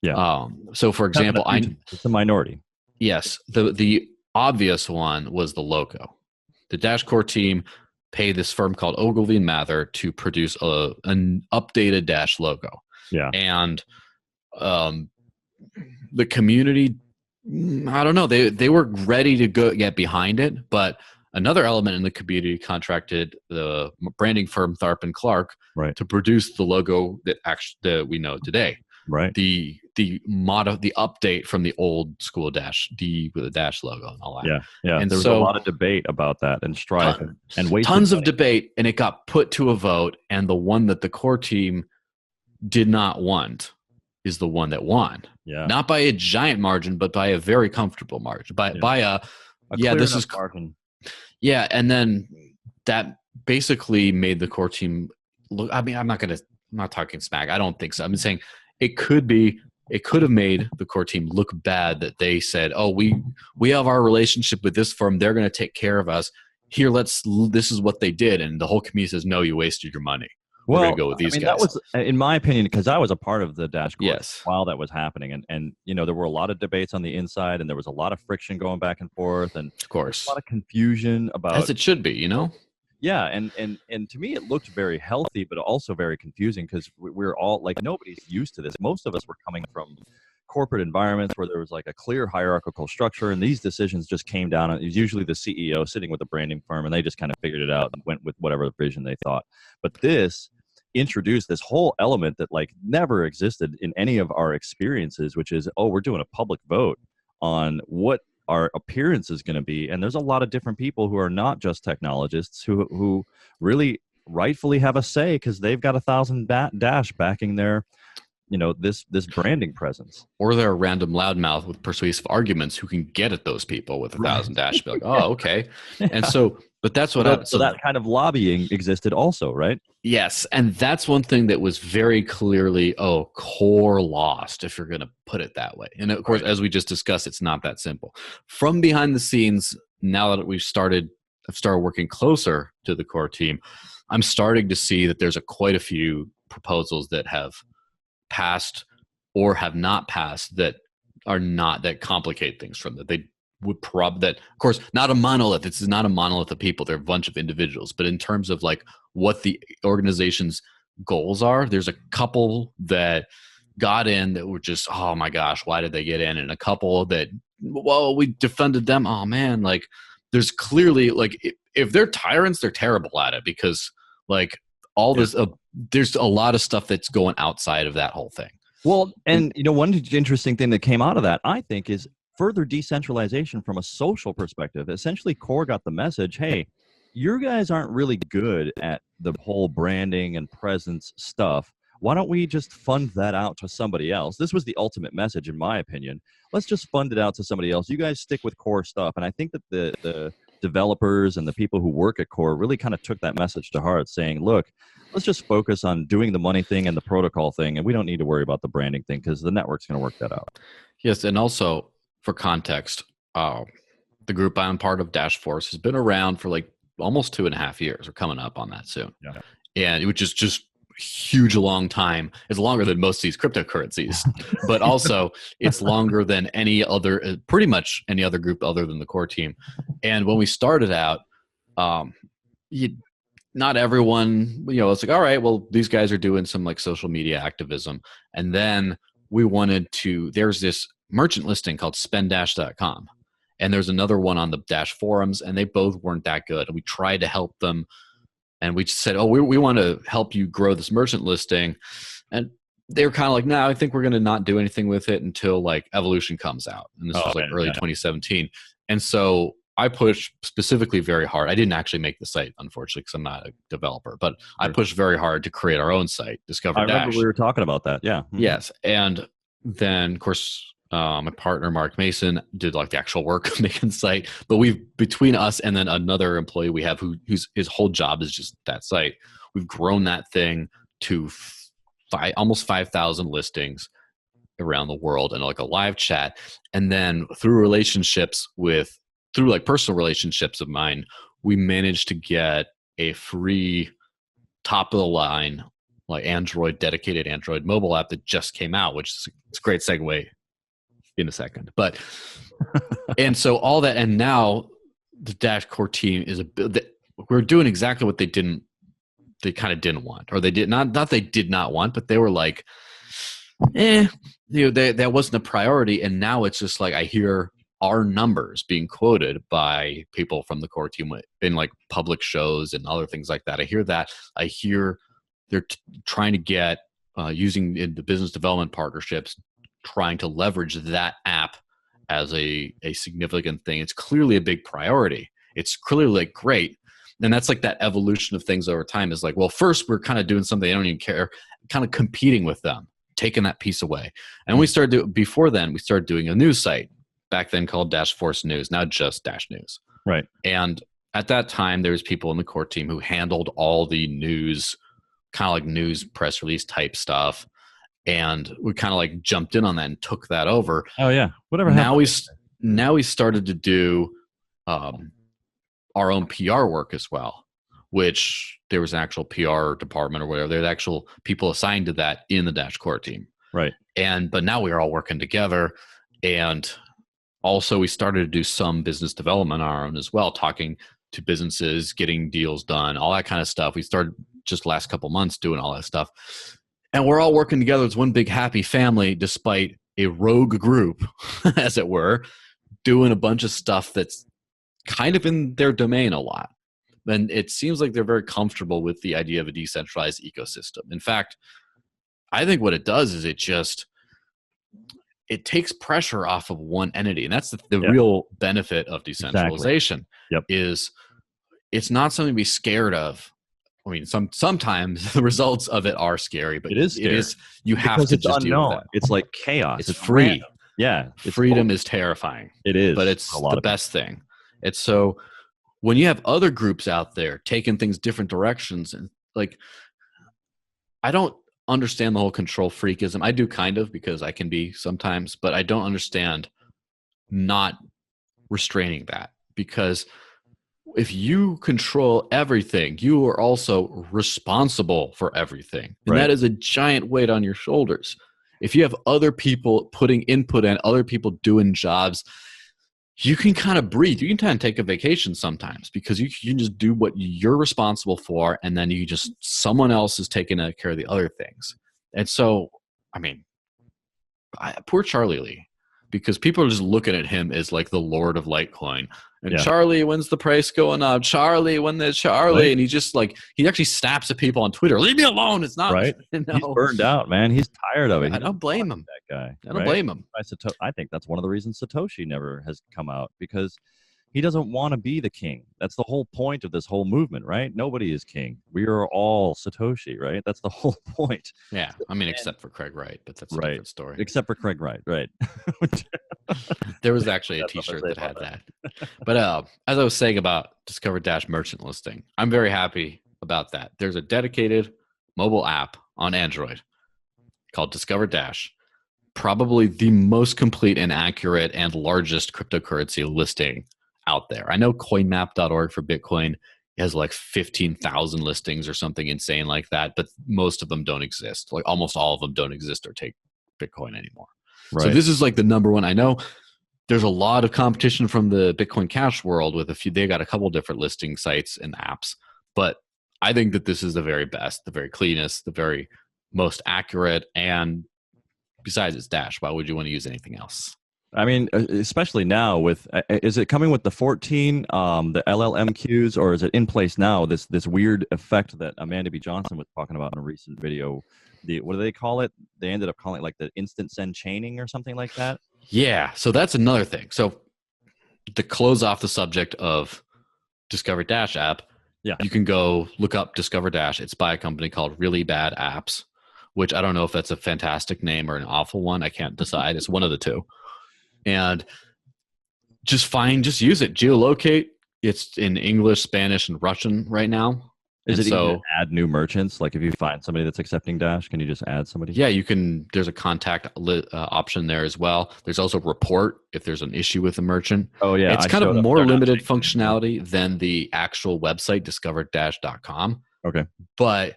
Yeah. So, for example, it's a minority. Yes. The obvious one was the logo. The Dash core team paid this firm called Ogilvy and Mather to produce an updated Dash logo. Yeah. And the community, I don't know, they were ready to get behind it, but another element in the community contracted the branding firm Tharp and Clark to produce the logo that we know today. Right. The update from the old school Dash, with the Dash logo and all that. Yeah. Yeah. And there was a lot of debate about that and strife and tons of debate, and it got put to a vote, and the one that the core team did not want is the one that won. Yeah. Not by a giant margin, but by a very comfortable margin. By a this is margin. Yeah, and then that basically made the core team look. I mean, I'm not talking smack. I don't think so. I'm saying it could have made the core team look bad that they said, "Oh, we have our relationship with this firm. They're going to take care of us. Here, this is what they did." And the whole community says, "No, you wasted your money. We're going to go with these guys." That was, in my opinion, because I was a part of the Dash core yes. while that was happening, and there were a lot of debates on the inside, and there was a lot of friction going back and forth, and of course a lot of confusion about, as it should be, Yeah, and to me it looked very healthy, but also very confusing, because we're all like, nobody's used to this. Most of us were coming from corporate environments where there was like a clear hierarchical structure, and these decisions just came down. It was usually the CEO sitting with a branding firm, and they just kind of figured it out and went with whatever vision they thought. But this introduced this whole element that like never existed in any of our experiences, which is, we're doing a public vote on what our appearance is going to be. And there's a lot of different people who are not just technologists who really rightfully have a say, because they've got 1,000 Dash backing their, this branding presence. Or they're a random loudmouth with persuasive arguments who can get at those people with 1,000 Dash. Be like, oh, okay. And so, but that's what so that kind of lobbying existed also, right? Yes. And that's one thing that was very clearly, core lost, if you're going to put it that way. And of course, as we just discussed, it's not that simple. From behind the scenes, now that I've started working closer to the core team, I'm starting to see that there's quite a few proposals that have passed or have not passed that complicate things from that. They would that, of course, not a monolith. This is not a monolith of people. They're a bunch of individuals. But in terms of like what the organization's goals are, there's a couple that got in that were just, oh my gosh, why did they get in? And a couple that, we defended them. Oh man, like there's clearly, like, if they're tyrants, they're terrible at it, because like all this, there's a lot of stuff that's going outside of that whole thing. Well, and one interesting thing that came out of that, I think, is further decentralization from a social perspective. Essentially, Core got the message, hey, you guys aren't really good at the whole branding and presence stuff. Why don't we just fund that out to somebody else? This was the ultimate message, in my opinion. Let's just fund it out to somebody else. You guys stick with Core stuff. And I think that the developers and the people who work at Core really kind of took that message to heart, saying, look, let's just focus on doing the money thing and the protocol thing, and we don't need to worry about the branding thing, because the network's going to work that out. Yes, and also, for context, the group I'm part of, Dash Force, has been around for like almost 2.5 years. We're coming up on that soon. Yeah. and which is just huge, long time. It's longer than most of these cryptocurrencies, but also it's longer than any other, pretty much any other group other than the core team. And when we started out, not everyone, it's like, all right, well, these guys are doing some like social media activism. And then we wanted to, there's this merchant listing called spenddash.com. And there's another one on the Dash forums, and they both weren't that good. And we tried to help them. And we just said, oh, we want to help you grow this merchant listing. And they were kind of like, no, I think we're going to not do anything with it until like Evolution comes out. And this was like early 2017. And so I pushed specifically very hard. I didn't actually make the site, unfortunately, because I'm not a developer. But I pushed very hard to create our own site, Discover Dash. I remember we were talking about that, yeah. Mm-hmm. Yes. And then, of course, my partner, Mark Mason, did like the actual work of making the site. But between us and then another employee we have whose his whole job is just that site, we've grown that thing to almost 5,000 listings around the world and like a live chat. And then through like personal relationships of mine, we managed to get a free top of the line, like dedicated Android mobile app that just came out, which is a great segue in a second. But, and so all that, and now the Dash core team we're doing exactly what they kind of didn't want, or they did not they did not want, but they were like, that wasn't a priority. And now it's just like, I hear our numbers being quoted by people from the core team in like public shows and other things like that. I hear that. I hear they're trying to get using in the business development partnerships, trying to leverage that app as a significant thing. It's clearly a big priority. It's clearly like great. And that's like that evolution of things over time is like, well, first we're kind of doing something they don't even care, kind of competing with them, taking that piece away. And before then we started doing a news site, back then called Dash Force News, now just Dash News. Right. And at that time, there was people in the core team who handled all the news, kind of like news press release type stuff. And we kind of like jumped in on that and took that over. Oh yeah. Whatever happened. Now we started to do our own PR work as well, which there was an actual PR department or whatever. There's actual people assigned to that in the Dash core team. Right. But now we are all working together. And also we started to do some business development on our own as well, talking to businesses, getting deals done, all that kind of stuff. We started just last couple months doing all that stuff. And we're all working together as one big happy family, despite a rogue group, as it were, doing a bunch of stuff that's kind of in their domain a lot. And it seems like they're very comfortable with the idea of a decentralized ecosystem. In fact, I think what it does is it takes pressure off of one entity. And that's the real benefit of decentralization. Exactly. Is it's not something to be scared of. I mean, sometimes the results of it are scary, but it is scary. You have to just deal with that. It's like chaos. It's free. Random. Yeah. Freedom is terrifying. It is. But it's the best thing. It's so when you have other groups out there taking things different directions, and like, I don't understand the whole control freakism. I do kind of, because I can be sometimes, but I don't understand not restraining that, because if you control everything, you are also responsible for everything. And that is a giant weight on your shoulders. If you have other people putting input and other people doing jobs, you can kind of breathe. You can kind of take a vacation sometimes, because you can just do what you're responsible for, and then someone else is taking care of the other things. And so, I mean, poor Charlie Lee, because people are just looking at him as like the Lord of Litecoin. And Charlie, when's the price going up? Charlie, when there's Charlie? Right. And he just like, he actually snaps at people on Twitter. Leave me alone. It's not right. He's burned out, man. He's tired of it. I don't blame him. That guy. I don't blame him. I think that's one of the reasons Satoshi never has come out, because he doesn't want to be the king. That's the whole point of this whole movement, right? Nobody is king. We are all Satoshi, right? That's the whole point. Yeah. I mean, except for Craig Wright, but that's a different story. Except for Craig Wright, right. There was actually a t-shirt that had that. But as I was saying about Discover Dash merchant listing, I'm very happy about that. There's a dedicated mobile app on Android called Discover Dash, probably the most complete and accurate and largest cryptocurrency listing out there. I know coinmap.org for Bitcoin It has like 15,000 listings or something insane like that, but most of them don't exist. Like almost all of them don't exist or take Bitcoin anymore. Right. So this is like the number one. I know there's a lot of competition from the Bitcoin Cash world with they got a couple different listing sites and apps, but I think that this is the very best, the very cleanest, the very most accurate. And besides it's Dash, why would you want to use anything else? I mean, especially now with, is it coming with the 14, the LLMQs, or is it in place now? This weird effect that Amanda B. Johnson was talking about in a recent video. What do they call it? They ended up calling it like the instant send chaining or something like that. Yeah, so that's another thing. So to close off the subject of Discover Dash app, you can go look up Discover Dash. It's by a company called Really Bad Apps, which I don't know if that's a fantastic name or an awful one. I can't decide. It's one of the two. And just use it. Geolocate. It's in English, Spanish, and Russian right now. Is it easy to add new merchants? Like if you find somebody that's accepting Dash, can you just add somebody? Yeah, you can. There's a contact option there as well. There's also report if there's an issue with a merchant. Oh yeah, it's kind of more limited functionality than the actual website discover-dash.com. Okay, but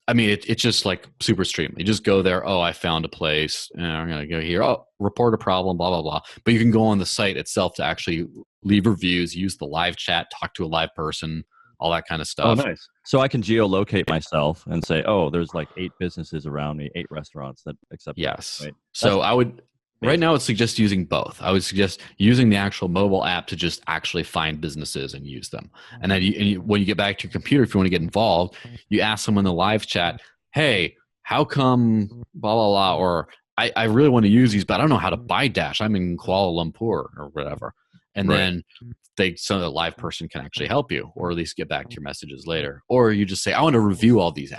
I mean, it's just like super stream. You just go there. Oh, I found a place. I'm going to go here. Oh, report a problem, blah, blah, blah. But you can go on the site itself to actually leave reviews, use the live chat, talk to a live person, all that kind of stuff. Oh, nice. So I can geolocate myself and say, oh, there's like 8 businesses around me, 8 restaurants that accept. Yes. Right? So I would... Right now, I would suggest using both. I would suggest using the actual mobile app to just actually find businesses and use them. And then when you get back to your computer, if you want to get involved, you ask someone in the live chat, hey, how come blah, blah, blah, or I really want to use these, but I don't know how to buy Dash. I'm in Kuala Lumpur or whatever. And then so the live person can actually help you, or at least get back to your messages later. Or you just say, I want to review all these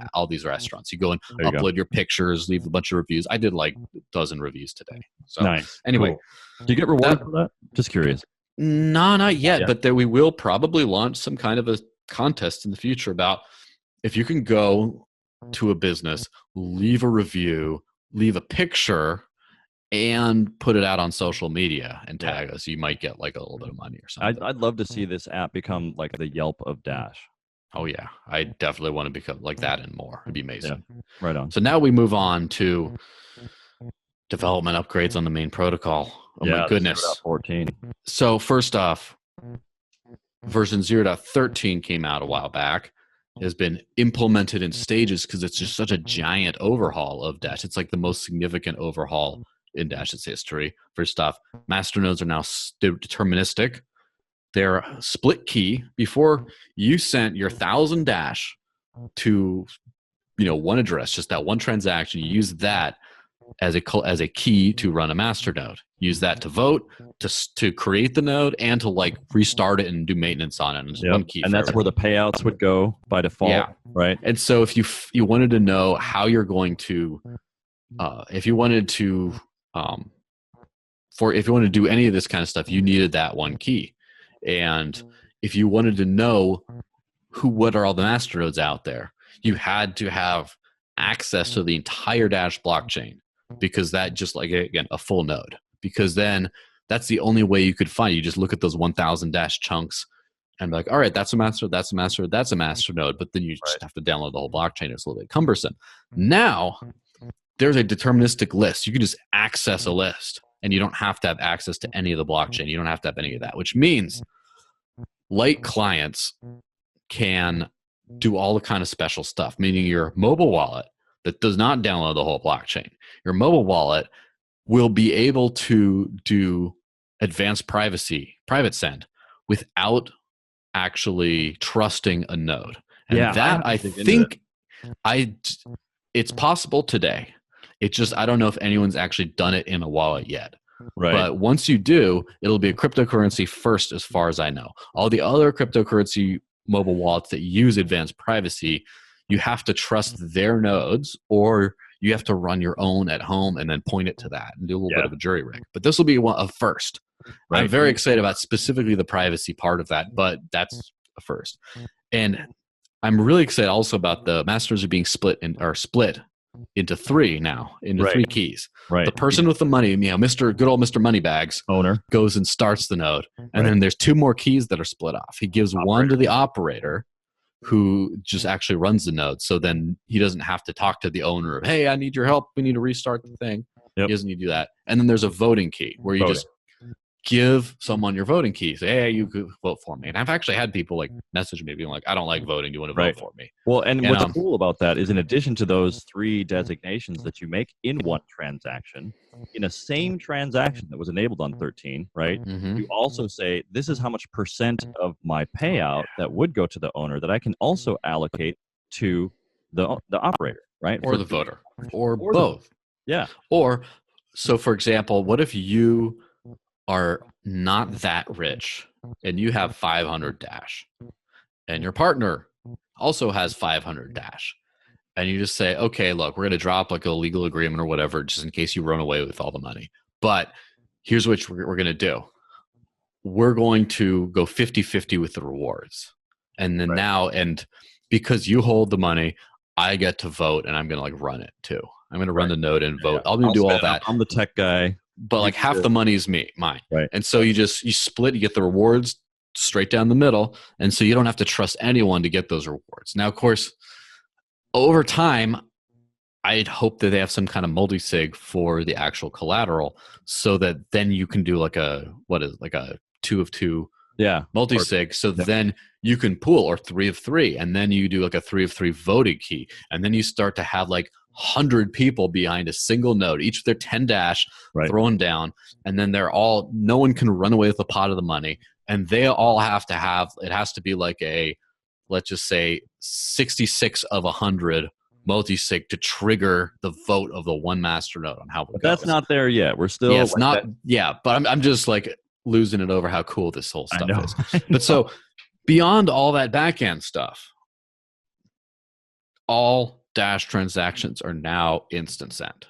restaurants. You go and upload your pictures, leave a bunch of reviews. I did like a dozen reviews today. So nice. Anyway, cool. Do you get rewarded for that? Just curious. No, not yet. But we will probably launch some kind of a contest in the future about if you can go to a business, leave a review, leave a picture, and put it out on social media and tag us. You might get like a little bit of money or something. I'd love to see this app become like the Yelp of Dash. Oh yeah, I definitely want to become like that and more. It'd be amazing. Yeah. Right on. So now we move on to development upgrades on the main protocol. Oh my goodness. 0.14. So first off, version 0.13 came out a while back. It has been implemented in stages because it's just such a giant overhaul of Dash. It's like the most significant overhaul in Dash's history. First off, masternodes are now deterministic. They're split key. Before, you sent your 1,000 Dash to one address, just that one transaction. You use that as a key to run a masternode. Use that to vote, to create the node, and to like restart it and do maintenance on it. And one key, and that's where the payouts would go by default, right? And so if you wanted to know how you're going to, if you wanted to do any of this kind of stuff, you needed that one key. And if you wanted to know what are all the masternodes out there, you had to have access to the entire Dash blockchain, because that just like, again, a full node, because then that's the only way you could find it. You just look at those 1,000 Dash chunks and be like, all right, that's a master, that's a master, that's a master node. But then you just have to download the whole blockchain. It's a little bit cumbersome. Now there's a deterministic list. You can just access a list, and you don't have to have access to any of the blockchain. You don't have to have any of that, which means light clients can do all the kind of special stuff, meaning your mobile wallet that does not download the whole blockchain. Your mobile wallet will be able to do advanced private send, without actually trusting a node. And that I think it's possible today. It's just, I don't know if anyone's actually done it in a wallet yet. Right. But once you do, it'll be a cryptocurrency first, as far as I know. All the other cryptocurrency mobile wallets that use advanced privacy, you have to trust their nodes, or you have to run your own at home and then point it to that and do a little bit of a jury rig. But this will be a first. Right. I'm very excited about specifically the privacy part of that, but that's a first. And I'm really excited also about the masters are being split into three now, into Right. three keys. Right. The person with the money, good old Mr. Moneybags, owner, goes and starts the node. And Right. then there's two more keys that are split off. He gives one to the operator, who just actually runs the node. So then he doesn't have to talk to the owner of, hey, I need your help. We need to restart the thing. He doesn't need to do that. And then there's a voting key where you just give someone your voting key. Say, hey, you could vote for me. And I've actually had people like message me being like, I don't like voting. Do you want to vote for me? Well, and what's cool about that is in addition to those three designations that you make in one transaction, in a same transaction that was enabled on 13, right? You also say, this is how much percent of my payout that would go to the owner that I can also allocate to the operator, right? Or the voter. Or both. Yeah. Or, so for example, what if you are not that rich and you have 500 Dash and your partner also has 500 Dash, and you just say, okay, look, we're going to drop like a legal agreement or whatever just in case you run away with all the money, but here's what we're going to do. We're going to go 50-50 with the rewards, and then and because you hold the money, I get to vote, and I'm going to like run it too. I'm going to run the node and vote. I'm going to do all that. I'm the tech guy. But like half the money is mine. Right. And so you split, you get the rewards straight down the middle. And so you don't have to trust anyone to get those rewards. Now, of course, over time, I'd hope that they have some kind of multi-sig for the actual collateral so that then you can do like a 2 of 2 multi-sig. So then you can pool, or 3 of 3. And then you do like a 3 of 3 voting key. And then you start to have like 100 people behind a single node, each with their 10 Dash thrown down, and then no one can run away with a pot of the money, and they all have to have, it has to be like a, let's just say 66 of 100 multi-sig to trigger the vote of the one master node on how it goes. That's not there yet. We're still but I'm just like losing it over how cool this whole stuff is. But so beyond all that back end stuff, all Dash transactions are now instant send.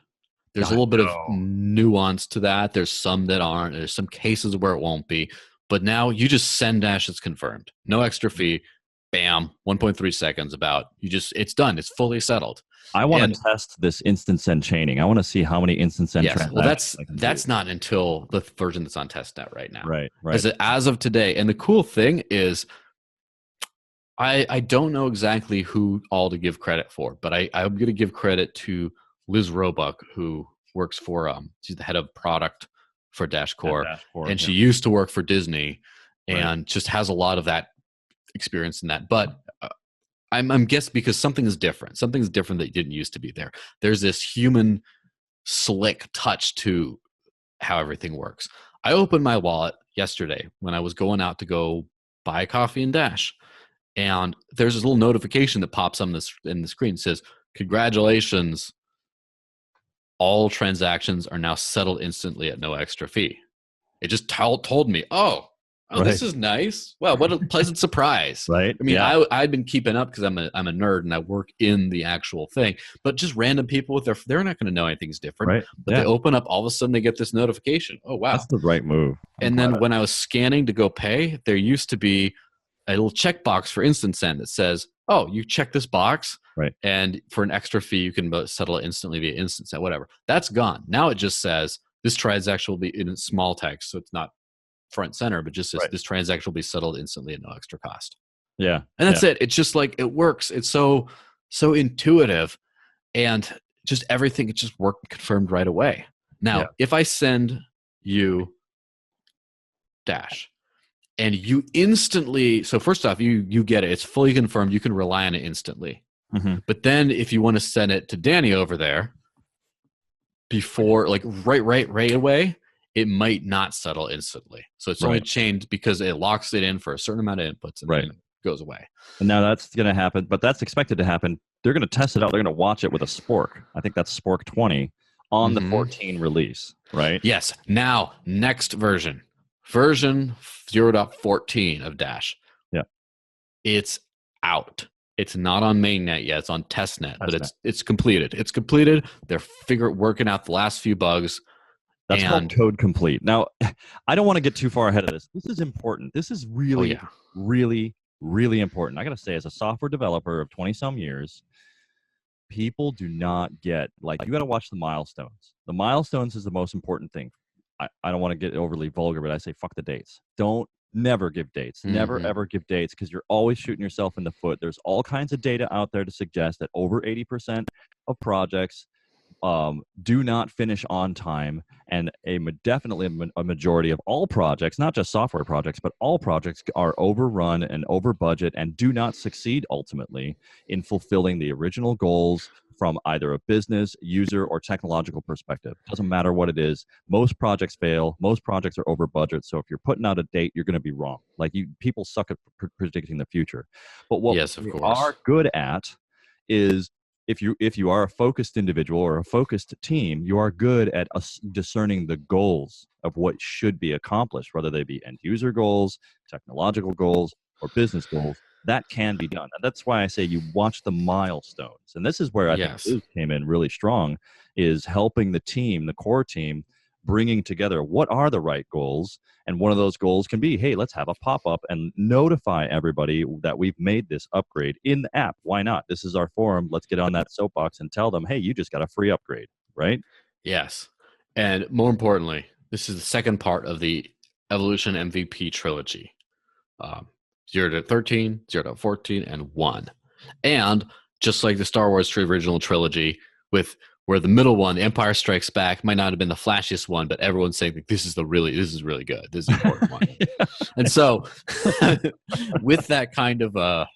There's a little bit of nuance to that. There's some that aren't. There's some cases where it won't be. But now you just send Dash, it's confirmed. No extra fee. Bam, 1.3 seconds it's done. It's fully settled. I want to test this instant send chaining. I want to see how many instant send transactions. Well, that's not until the version that's on testnet right now. Right. As of today. And the cool thing is, I don't know exactly who all to give credit for, but I'm going to give credit to Liz Roebuck, who works for, she's the head of product for Dashcore, and she used to work for Disney, and just has a lot of that experience in that. But I'm guessing because something is different that didn't used to be there. There's this human slick touch to how everything works. I opened my wallet yesterday when I was going out to go buy coffee and Dash. And there's this little notification that pops on in the screen. It says, congratulations, all transactions are now settled instantly at no extra fee. It just told me, this is nice. Wow, what a pleasant surprise. Right. I mean, I've been keeping up because I'm a nerd and I work in the actual thing. But just random people with they're not going to know anything's different. Right. But they open up, all of a sudden they get this notification. Oh, wow. That's the right move. And then when I was scanning to go pay, there used to be a little checkbox for instant send that says, oh, you check this box, and for an extra fee, you can settle it instantly via instant send, whatever. That's gone. Now it just says, this transaction will be in small text, so it's not front center, but just says, this transaction will be settled instantly at no extra cost. Yeah. And that's it. It's just like, it works. It's so intuitive, and just everything, it just worked confirmed right away. Now, if I send you Dash, and you instantly, so first off, you get it. It's fully confirmed. You can rely on it instantly. But then if you want to send it to Danny over there before, like right away, it might not settle instantly. So it's only chained because it locks it in for a certain amount of inputs, and then it goes away. And now that's going to happen, but that's expected to happen. They're going to test it out. They're going to watch it with a Spork. I think that's Spork 20 on the 14 release, right? Yes. Now, next version 0.14 of Dash. Yeah. It's out. It's not on mainnet yet. It's on testnet, but it's completed. It's completed. They're working out the last few bugs. That's called code complete. Now, I don't want to get too far ahead of this. This is important. This is really, really, really important. I got to say, as a software developer of 20 some years, people do not get, like, you got to watch the milestones. The milestones is the most important thing. I don't want to get overly vulgar, but I say fuck the dates. Never give dates. Never, ever give dates, because you're always shooting yourself in the foot. There's all kinds of data out there to suggest that over 80% of projects do not finish on time, and definitely a majority of all projects, not just software projects, but all projects are overrun and over budget and do not succeed ultimately in fulfilling the original goals from either a business, user, or technological perspective. Doesn't matter what it is. Most projects fail. Most projects are over budget. So if you're putting out a date, you're going to be wrong. Like, people suck at predicting the future. But what we are good at is, if you are a focused individual or a focused team, you are good at discerning the goals of what should be accomplished, whether they be end user goals, technological goals, or business goals. That can be done. And that's why I say you watch the milestones. And this is where I think Liz came in really strong, is helping the team, the core team, bringing together what are the right goals. And one of those goals can be, hey, let's have a pop-up and notify everybody that we've made this upgrade in the app. Why not? This is our forum. Let's get on that soapbox and tell them, hey, you just got a free upgrade, right? Yes. And more importantly, this is the second part of the Evolution MVP trilogy. 0 to 13, 0 to 14, and 1. And just like the Star Wars original trilogy, where the middle one, Empire Strikes Back, might not have been the flashiest one, but everyone's saying, this is really good. This is the important one. And so with that kind of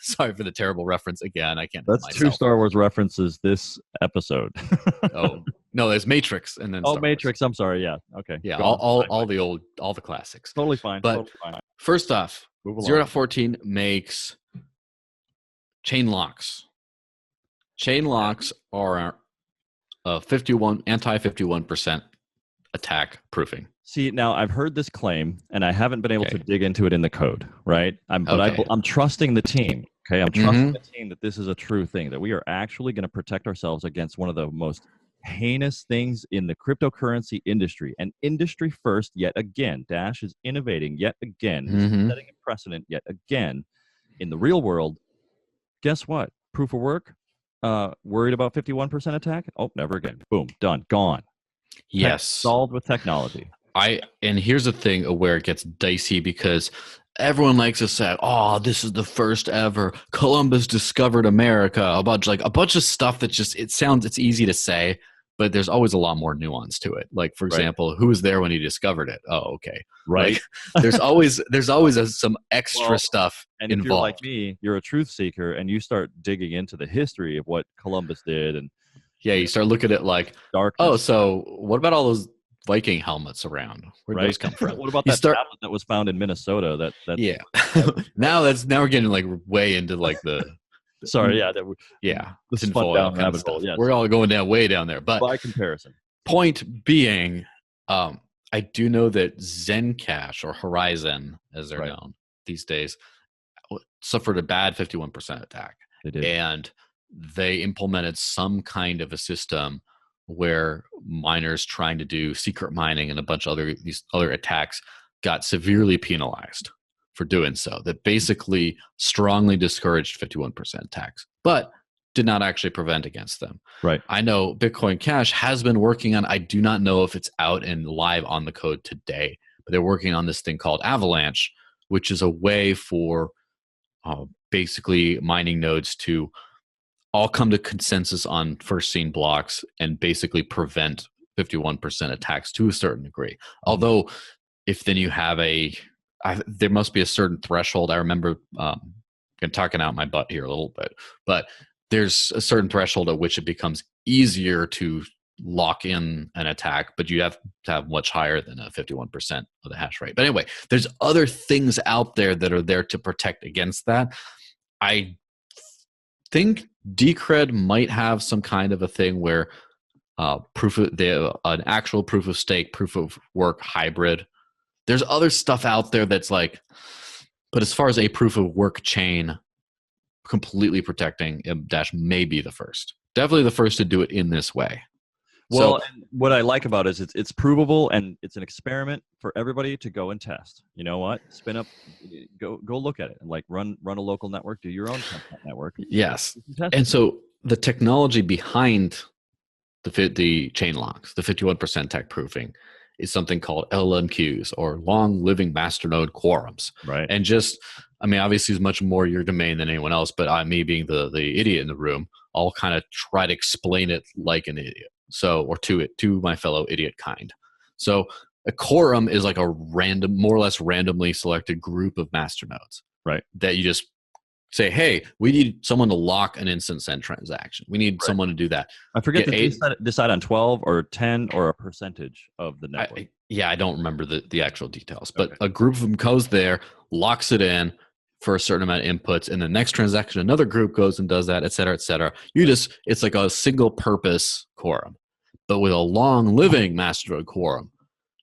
sorry for the terrible reference again. I can't. That's 2 Star Wars references this episode. Oh no, there's Matrix and then. Star Matrix. Wars. I'm sorry. Yeah. Okay. Yeah. All the classics. Totally fine. But totally fine. First off, 0 to 14 makes Chainlocks. Chainlocks are a 51% attack proofing. See, now I've heard this claim, and I haven't been able to dig into it in the code, right? I'm trusting the team. Okay, I'm trusting the team that this is a true thing, that we are actually going to protect ourselves against one of the most heinous things in the cryptocurrency industry. And industry first, yet again. Dash is innovating yet again, setting a precedent yet again in the real world. Guess what? Proof of work. Worried about 51% attack? Oh, never again. Boom, done, gone. Yes, solved with technology. And here's the thing where it gets dicey, because everyone likes to say, "Oh, this is the first ever Columbus discovered America." A bunch of stuff that just it's easy to say, but there's always a lot more nuance to it. Like, for example, who was there when he discovered it? Oh, okay, right. Like, there's always some extra stuff and if involved. You're like me, you're a truth seeker, and you start digging into the history of what Columbus did, and you start looking at like, darkness. Oh, so what about all those Viking helmets around? Where'd those come from? What about that tablet that was found in Minnesota? Now we're getting like way into like the sorry, the spun down rabbit hole. Yes. We're all going down way down there. But by comparison, point being, I do know that Zencash, or Horizon as they're known these days, suffered a bad 51% attack. They did, and they implemented some kind of a system where miners trying to do secret mining and a bunch of these other attacks got severely penalized for doing so. That basically strongly discouraged 51% attacks, but did not actually prevent against them. Right. I know Bitcoin Cash has been working on, I do not know if it's out and live on the code today, but they're working on this thing called Avalanche, which is a way for basically mining nodes to all come to consensus on first seen blocks and basically prevent 51% attacks to a certain degree. Although if then you have there must be a certain threshold. I remember I'm talking out my butt here a little bit, but there's a certain threshold at which it becomes easier to lock in an attack, but you have to have much higher than a 51% of the hash rate. But anyway, there's other things out there that are there to protect against that. I think Decred might have some kind of a thing where an actual proof of stake, proof of work hybrid. There's other stuff out there that's like, but as far as a proof of work chain completely protecting, Dash may be the first. Definitely the first to do it in this way. Well, and what I like about it is it's provable, and it's an experiment for everybody to go and test. You know what? Spin up, go look at it, and like run a local network, do your own network. Yes. And so the technology behind the chain locks, the 51% tech proofing, is something called LMQs, or long living masternode quorums. Right. And just, I mean, obviously it's much more your domain than anyone else, but me being the idiot in the room, I'll kind of try to explain it like an idiot. So, or to my fellow idiot kind. So a quorum is like a random, more or less randomly selected group of masternodes. Right. That you just say, hey, we need someone to lock an instant send transaction. We need someone to do that. I forget to decide on 12 or 10 or a percentage of the network. I don't remember the actual details, but a group of them goes there, locks it in for a certain amount of inputs, and the next transaction, another group goes and does that, et cetera, et cetera. It's like a single purpose quorum, but with a long living masternode quorum.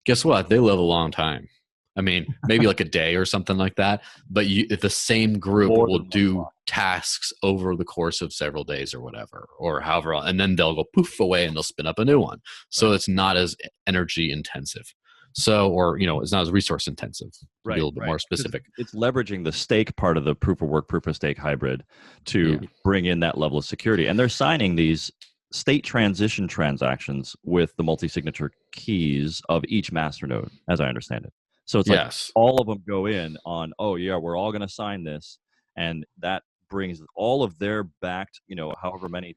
Guess what? They live a long time. I mean, maybe like a day or something like that, but the same group will do tasks over the course of several days or whatever, or however, and then they'll go poof away and they'll spin up a new one. So it's not as energy intensive. So, or, it's not as resource intensive. To be a little bit more specific. It's leveraging the stake part of the proof of work, proof of stake hybrid to bring in that level of security. And they're signing these state transition transactions with the multi-signature keys of each masternode, as I understand it. So it's like all of them go in on, we're all going to sign this. And that brings all of their backed, however many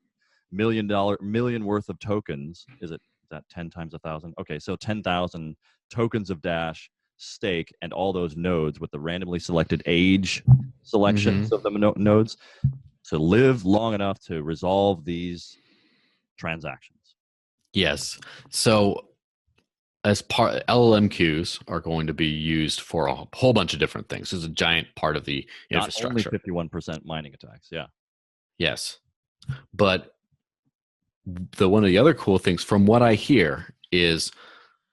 million worth of tokens. Is that 10 times 1,000? Okay, so 10,000 tokens of Dash stake and all those nodes with the randomly selected age selections of the nodes to live long enough to resolve these transactions. Yes. So as part, LLMQs are going to be used for a whole bunch of different things. It's a giant part of the infrastructure. Not only 51% mining attacks. Yeah. Yes. But one of the other cool things from what I hear is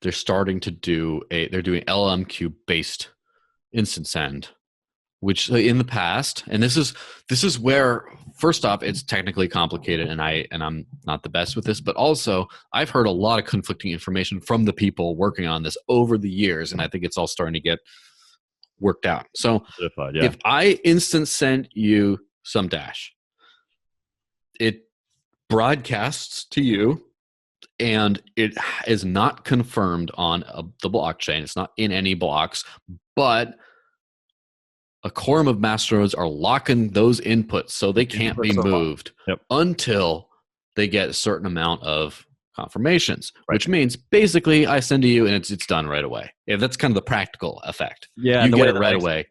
they're starting to they're doing LLMQ based instant send, which in the past, and this is where, first off, it's technically complicated, and I'm not the best with this, but also I've heard a lot of conflicting information from the people working on this over the years, and I think it's all starting to get worked out. So if I instant send you some Dash, it broadcasts to you, and it is not confirmed on the blockchain. It's not in any blocks, but a quorum of masternodes are locking those inputs so they can't be moved until they get a certain amount of confirmations, which means basically I send to you and it's done right away. Yeah, that's kind of the practical effect. Yeah, you get it right away.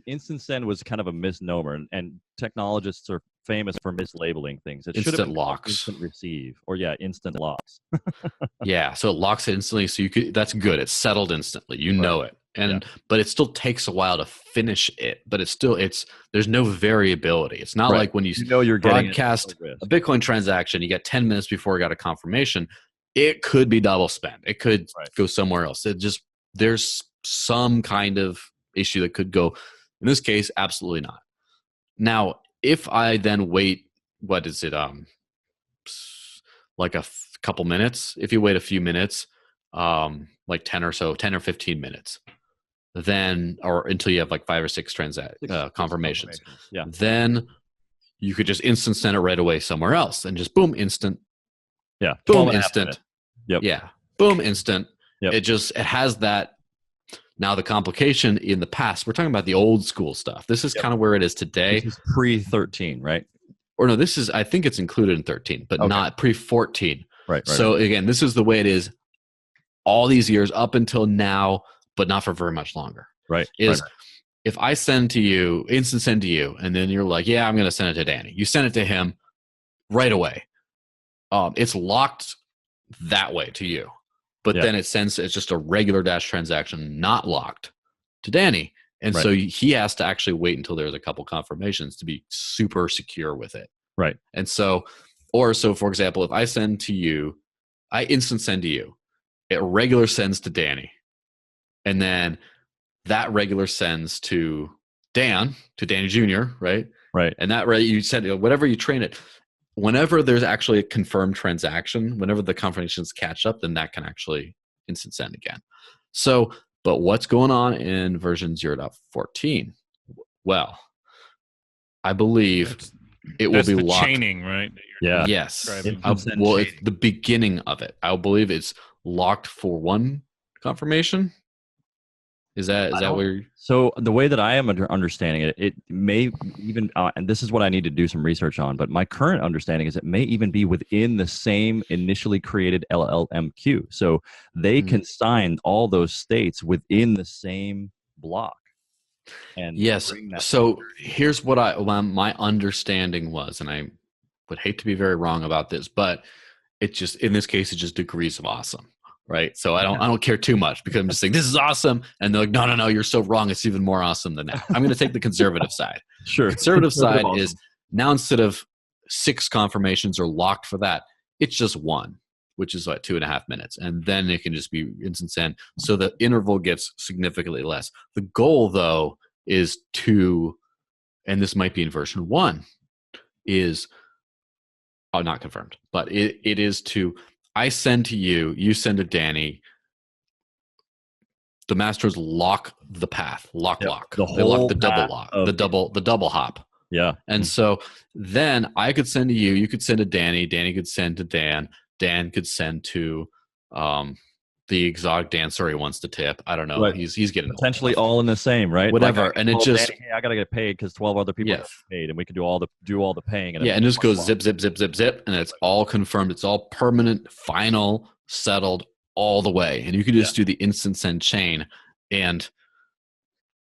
Instant send was kind of a misnomer, and technologists are famous for mislabeling things. It should have been locks, instant receive, or instant locks. Yeah, so it locks it instantly, so you could. That's good. It's settled instantly. You know it. But it still takes a while to finish it. But there's no variability. It's not like when you're broadcast a Bitcoin transaction, you get 10 minutes before you got a confirmation. It could be double spent. It could go somewhere else. There's some kind of issue that could go. In this case, absolutely not. Now, if I then wait, what is it? Like a couple minutes. If you wait a few minutes, like 10 or 15 minutes. Then, or until you have like 5 or 6 confirmations. Yeah. Then you could just instant send it right away somewhere else and just boom, instant. Yeah. Boom, instant. Yep. Yeah. Boom, instant. Yep. It has that. Now the complication in the past, we're talking about the old school stuff. This is kind of where it is today. This is pre-13, right? Or no, I think it's included in 13, but not pre-14. Right. So again, this is the way it is all these years up until now, but not for very much longer. Right. If I instant send to you, and then you're like, yeah, I'm going to send it to Danny. You send it to him right away. It's locked that way to you. But then it's just a regular Dash transaction, not locked to Danny. And so he has to actually wait until there's a couple confirmations to be super secure with it. Right. And so for example, if I instant send to you, it regular sends to Danny. And then that regular sends to Danny Jr., right? Right. And that you send whatever you train it. Whenever there's actually a confirmed transaction, whenever the confirmations catch up, then that can actually instant send again. So, but what's going on in version 0.14? Well, I believe it will be the locked. Chaining, right? Yeah. Yes. It's the beginning of it. I believe it's locked for one confirmation. Is that where you're... So the way that I am understanding it, it may even, and this is what I need to do some research on, but my current understanding is it may even be within the same initially created LLMQ. So they can sign all those states within the same block. And yes. So here's what my understanding was, and I would hate to be very wrong about this, but it just, in this case, it's just degrees of awesome. Right. So I don't care too much because I'm just saying this is awesome. And they're like, no, you're so wrong. It's even more awesome than that. I'm going to take the conservative side. Sure. Conservative side awesome. Is now instead of 6 confirmations are locked for that, it's just 1, which is like 2.5 minutes. And then it can just be instant send. So the interval gets significantly less. The goal, though, is to, and this might be in version 1, is not confirmed, but it is to, I send to you, you send to Danny. The masters lock the path, lock. They lock the double lock, the double hop. Yeah. And so then I could send to you, you could send to Danny, Danny could send to Dan, Dan could send to the exotic dancer he wants to tip. I don't know. Right. He's getting potentially all in the same, right? Whatever. Like and it just Danny, hey, I gotta get paid because 12 other people get paid, and we can do all the paying. And it just goes zip, and it's all confirmed. It's all permanent, final, settled all the way. And you can just do the instant send chain, and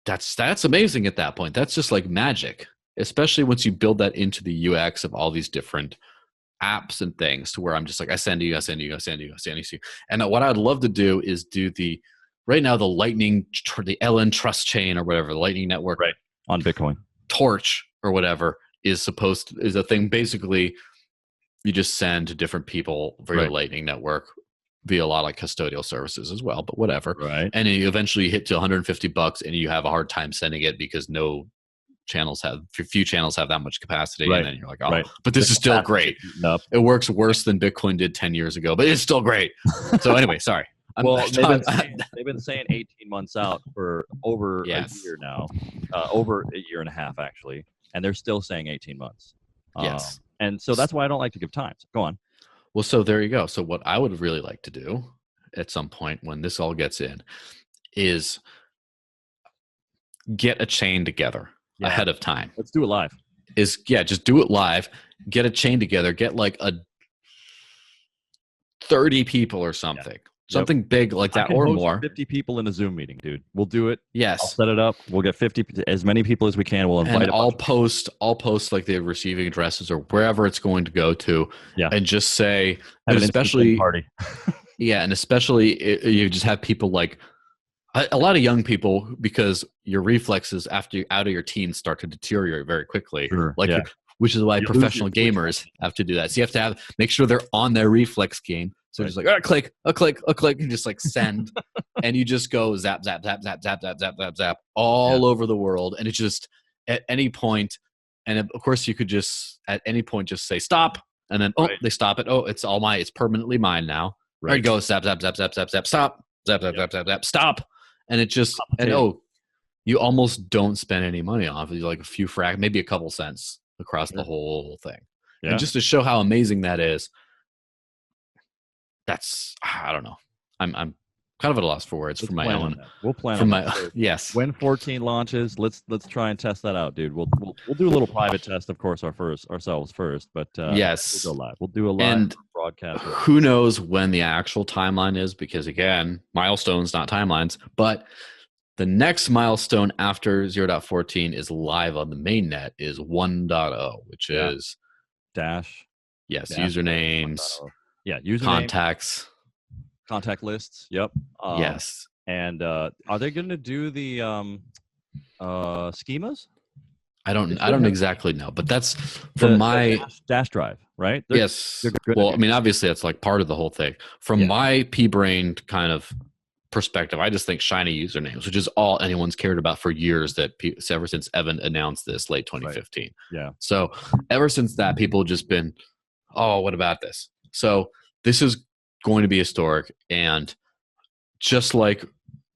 that's amazing at that point. That's just like magic, especially once you build that into the UX of all these different apps and things, to where I'm just like, I send you. And what I'd love to do is do right now the Lightning, the LN Trust Chain or whatever, the Lightning Network, right, on Bitcoin, Torch or whatever is a thing. Basically, you just send to different people via your Lightning Network via a lot of like custodial services as well, but whatever. Right. And then you eventually hit to $150 and you have a hard time sending it because few channels have that much capacity, and then you're like, but this is still great. It works worse than Bitcoin did 10 years ago, but it's still great. So anyway, sorry. They've been saying 18 months out for over a year now, over a year and a half actually, and they're still saying 18 months. Yes. And so that's why I don't like to give times. Go on. Well, so there you go. So what I would really like to do at some point when this all gets in is get a chain together ahead of time. Let's do it live. Just do it live. Get a chain together. Get like a 30 people or something. Something big like that or more. 50 people in a Zoom meeting, dude. We'll do it. Yes. I'll set it up. We'll get 50, as many people as we can. We'll invite. And I'll post like the receiving addresses or wherever it's going to go to. Yeah. And just say, and especially party. and especially you just have people like a lot of young people, because your reflexes after you're out of your teens start to deteriorate very quickly. Sure. Which is why professional gamers have to do that. So you have to make sure they're on their reflex game. So just like, a click, and just like send. And you just go zap, zap, zap, zap, zap, zap, zap, zap, zap all over the world. And it's just at any point, and of course you could just at any point just say stop, and then they stop it. Oh, it's permanently mine now. Right. There you go, zap, zap, zap, zap, zap, zap, stop, zap, zap, zap, zap, zap, stop. And it just you almost don't spend any money off it. Like a few maybe a couple cents across the whole thing. Yeah. And just to show how amazing that is, I don't know. I'm kind of at a loss for words for my own. We'll plan for my yes. When 14 launches, let's try and test that out, dude. We'll do a little private test, of course, ourselves first, but yes, we'll go live. We'll do a live broadcast. Who knows when the actual timeline is? Because again, milestones, not timelines. But the next milestone after 0.14 is live on the mainnet is 1.0, which is Dash. Yes, usernames. Username, contacts, contact lists. Yep. Yes. And are they going to do the schemas? I don't exactly know, but that's from my Dash drive, right? Yes. Well, I mean, obviously that's like part of the whole thing. From my pea-brained kind of perspective, I just think shiny usernames, which is all anyone's cared about for years. Ever since Evan announced this late 2015. Right. Yeah. So ever since that, people have just been, oh, what about this? So this is going to be historic, and just like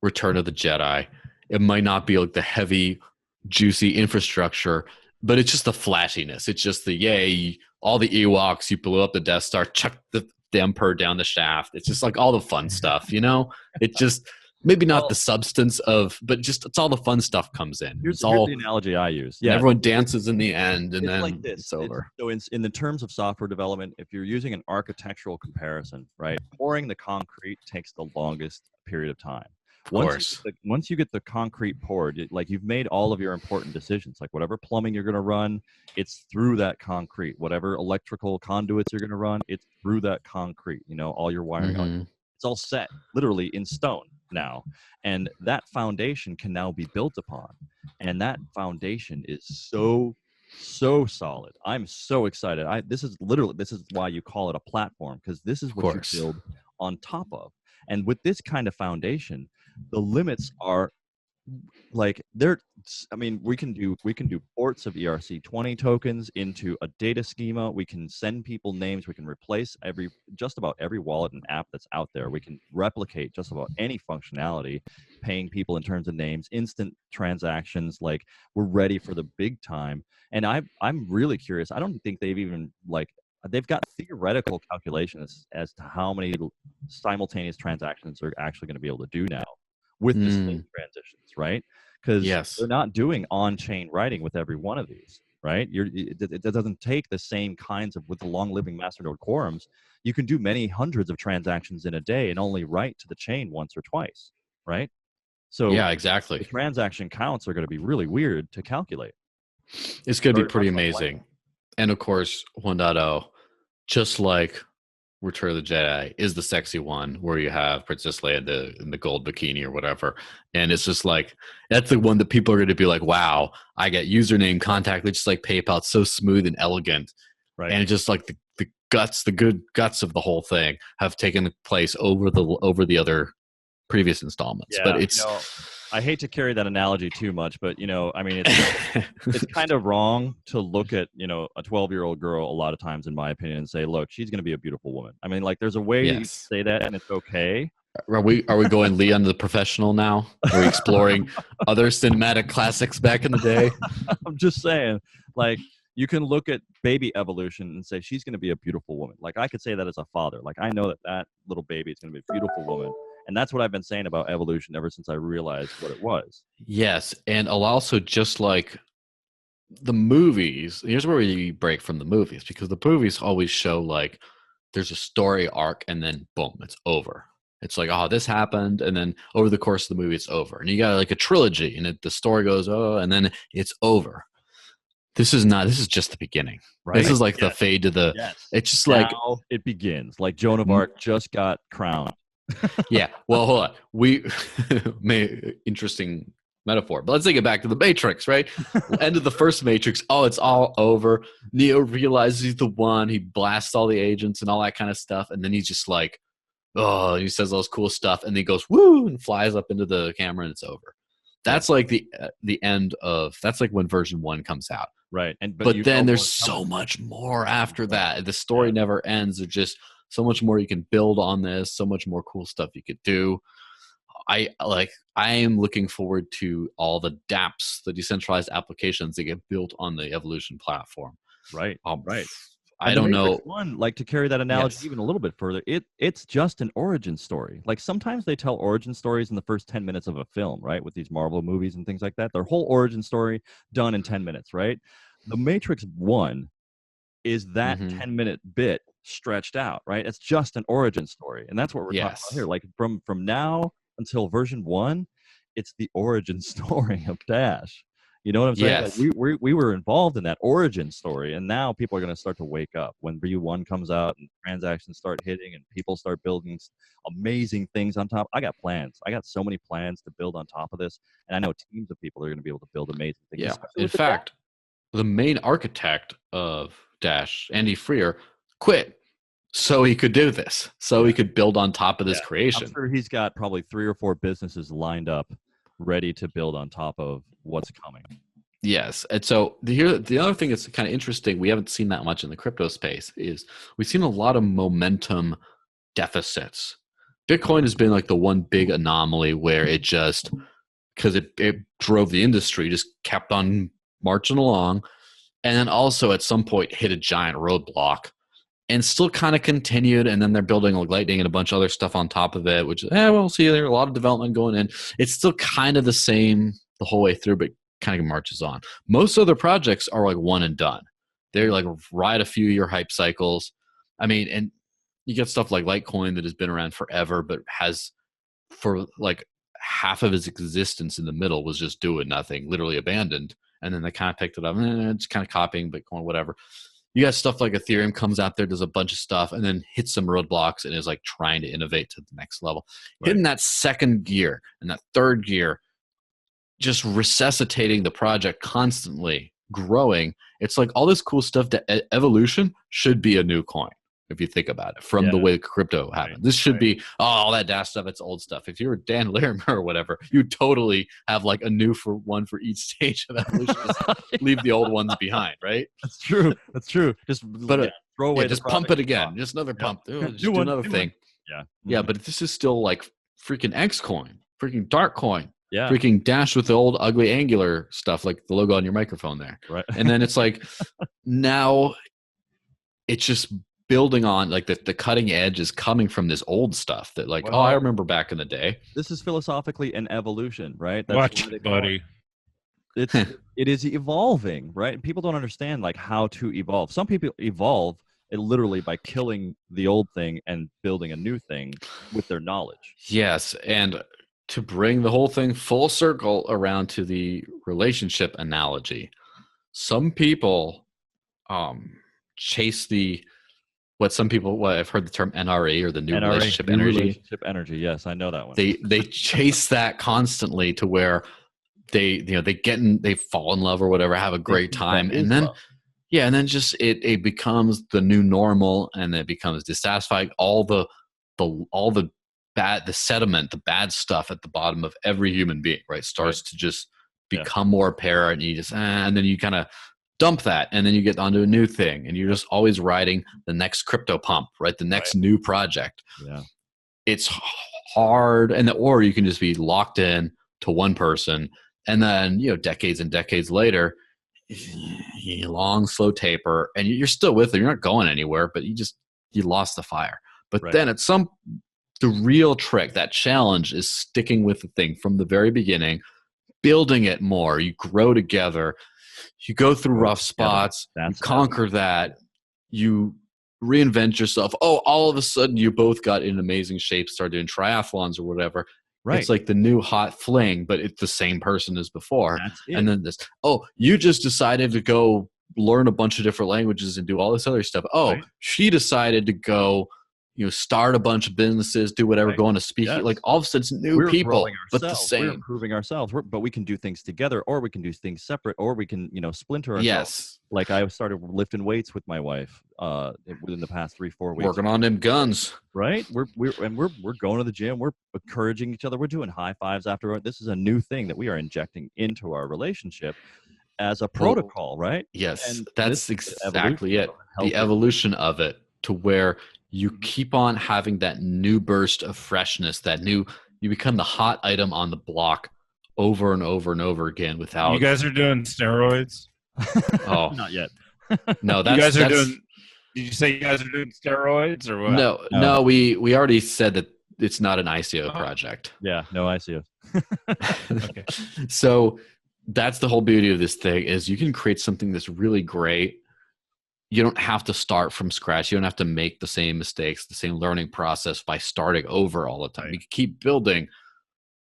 Return of the Jedi, it might not be like the heavy, juicy infrastructure but it's just the flashiness. It's just the yay, all the Ewoks, you blew up the Death Star, chuck the Emperor down the shaft. It's just like all the fun stuff, you know? It just maybe not the substance of, but just it's all the fun stuff comes in. Here's all the analogy I use. Yeah, everyone dances in the end, and it's then like this. It's over. So in the terms of software development, if you're using an architectural comparison, right, pouring the concrete takes the longest period of time. Once you get the concrete poured, like you've made all of your important decisions, like whatever plumbing you're going to run, it's through that concrete. Whatever electrical conduits you're going to run, it's through that concrete. You know, all your wiring, it's all set, literally in stone now, and that foundation can now be built upon, and that foundation is so solid. I'm so excited. This is why you call it a platform, because this is what you build on top of. And with this kind of foundation, the limits are like we can do ports of ERC20 tokens into a data schema. We can send people names. We can replace just about every wallet and app that's out there. We can replicate just about any functionality, paying people in terms of names, instant transactions. Like, we're ready for the big time. And I'm really curious. I don't think they've got theoretical calculations as to how many simultaneous transactions they're actually going to be able to do now with the state transitions, right? Because they're not doing on-chain writing with every one of these, right? It doesn't take the same kinds of, with the long-living masternode quorums, you can do many hundreds of transactions in a day and only write to the chain once or twice, right? So yeah, exactly. The transaction counts are going to be really weird to calculate. It's going to be pretty amazing. And of course, 1.0, just like Return of the Jedi, is the sexy one where you have Princess Leia in the gold bikini or whatever. And it's just like, that's the one that people are going to be like, wow, I get username, contact, just like PayPal. It's so smooth and elegant. Right. And just like the good guts of the whole thing have taken place over the other previous installments. Yeah, but it's, I hate to carry that analogy too much, but I mean, it's kind of wrong to look at, a 12-year-old girl a lot of times, in my opinion, and say, look, she's going to be a beautiful woman. I mean, like, there's a way to say that, and it's okay. Are we going Leon the Professional now? Are we exploring other cinematic classics back in the day? I'm just saying, like, you can look at baby evolution and say she's going to be a beautiful woman. Like, I could say that as a father. Like, I know that little baby is going to be a beautiful woman. And that's what I've been saying about evolution ever since I realized what it was. Yes. And I'll also, just like the movies, here's where we break from the movies, because the movies always show like there's a story arc and then boom, it's over. It's like, oh, this happened, and then over the course of the movie, it's over. And you got like a trilogy, and the story goes, oh, and then it's over. This is just the beginning. Right? This is like the fade to the. Yes. It's just now, like it begins. Like Joan of Arc just got crowned. Yeah. Well, hold on. Interesting metaphor, but let's take it back to the Matrix, right? End of the first Matrix. Oh, it's all over. Neo realizes he's the one. He blasts all the agents and all that kind of stuff, and then he's just like, oh, he says all this cool stuff, and then he goes woo and flies up into the camera, and it's over. That's like the end of. That's like when version 1 comes out, right? But then there's so much more after that. The story never ends. There's just so much more you can build on this. So much more cool stuff you could do. I am looking forward to all the dApps, the decentralized applications that get built on the Evolution platform. Right. Right. I don't know. One, like, to carry that analogy even a little bit further, it's just an origin story. Like, sometimes they tell origin stories in the first 10 minutes of a film, right? With these Marvel movies and things like that. Their whole origin story done in 10 minutes, right? The Matrix 1 is that 10-minute bit stretched out, right? It's just an origin story. And that's what we're talking about here. Like, from now until version 1, it's the origin story of Dash. You know what I'm saying? Yes. Like, we were involved in that origin story, and now people are going to start to wake up when V1 comes out and transactions start hitting and people start building amazing things on top. I got plans. I got so many plans to build on top of this, and I know teams of people are going to be able to build amazing things. Yeah. In fact, the main architect of Dash, Andy Freer, quit so he could do this, so he could build on top of this creation. I'm sure he's got probably 3 or 4 businesses lined up, ready to build on top of what's coming. Yes. And so the other thing that's kind of interesting, we haven't seen that much in the crypto space, is we've seen a lot of momentum deficits. Bitcoin has been like the one big anomaly where it just, because it drove the industry, just kept on marching along. and then also at some point hit a giant roadblock and still kind of continued. And then they're building like Lightning and a bunch of other stuff on top of it, which, we'll see. There's a lot of development going in. It's still kind of the same the whole way through, but kind of marches on. Most other projects are like one and done. They're like ride a few year hype cycles. I mean, and you get stuff like Litecoin that has been around forever, but has for like half of its existence in the middle was just doing nothing, literally abandoned. And then they kind of picked it up and it's kind of copying Bitcoin, whatever. You got stuff like Ethereum comes out there, does a bunch of stuff, and then hits some roadblocks and is like trying to innovate to the next level. Right. Hitting that second gear and that third gear, just resuscitating the project constantly, growing. It's like all this cool stuff that evolution should be a new coin. If you think about it, from the way crypto happened, this should be all that Dash stuff. It's old stuff. If you're Dan Larimer or whatever, you totally have like a new one for each stage of evolution. Just leave the old ones behind, right? That's true. That's true. Just throw away. Just pump it again. Just another pump. Just do another thing. Yeah, but this is still like freaking X coin, freaking Dark coin. Yeah. Freaking Dash with the old ugly angular stuff, like the logo on your microphone there. Right. And then it's like now it's just building on like the cutting edge is coming from this old stuff that like, I remember back in the day. This is philosophically an evolution, right? Watch it, buddy. It is evolving, right? People don't understand like how to evolve. Some people evolve literally by killing the old thing and building a new thing with their knowledge. Yes, and to bring the whole thing full circle around to the relationship analogy, some people chase what I've heard the term NRE or the new relationship energy. Relationship energy, yes, I know that one. They chase that constantly to where they fall in love or whatever, have a great time, and then just it becomes the new normal, and it becomes dissatisfying. All the bad, the sediment, the bad stuff at the bottom of every human being, right, starts to just become more apparent, and you just and then you kind of dump that, and then you get onto a new thing, and you're just always riding the next crypto pump, right? The next new project. Yeah, it's hard, or you can just be locked in to one person, and then decades and decades later, long slow taper, and you're still with it. You're not going anywhere, but you lost the fire. But then the real trick, that challenge, is sticking with the thing from the very beginning, building it more. You grow together. You go through rough spots, you conquer that, you reinvent yourself. Oh, all of a sudden you both got in amazing shape, start doing triathlons or whatever. Right. It's like the new hot fling, but it's the same person as before. And then you just decided to go learn a bunch of different languages and do all this other stuff. She decided to go start a bunch of businesses, do whatever, go on a speaking. Like all of a sudden, it's new people, but the same. We're improving ourselves, but we can do things together, or we can do things separate, or we can, splinter ourselves. Yes. Like I started lifting weights with my wife within the past 3-4 weeks. Working on them guns. Right. We're going to the gym. We're encouraging each other. We're doing high fives after. This is a new thing that we are injecting into our relationship as a protocol, right? Yes. And that's exactly it. The evolution of it to where you keep on having that new burst of freshness, you become the hot item on the block over and over and over again without. You guys are doing steroids? Oh, not yet. No, you guys are doing. Did you say you guys are doing steroids or what? No. We already said that it's not an ICO project. Yeah, no ICO. Okay. So that's the whole beauty of this thing is you can create something that's really great. You don't have to start from scratch. You don't have to make the same mistakes, the same learning process by starting over all the time. You can keep building,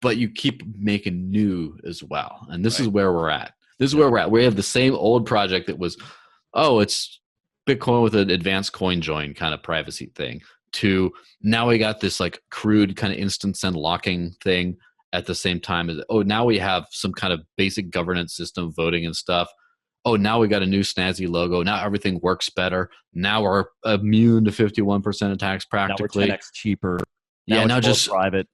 but you keep making new as well. And this is where we're at. We have the same old project that was, it's Bitcoin with an advanced coin join kind of privacy thing, to now we got this like crude kind of instance and locking thing at the same time as, now we have some kind of basic governance system, voting and stuff. Now we got a new snazzy logo. Now everything works better. Now we're immune to 51% of tax practically. Now we're 10x cheaper. Now just private.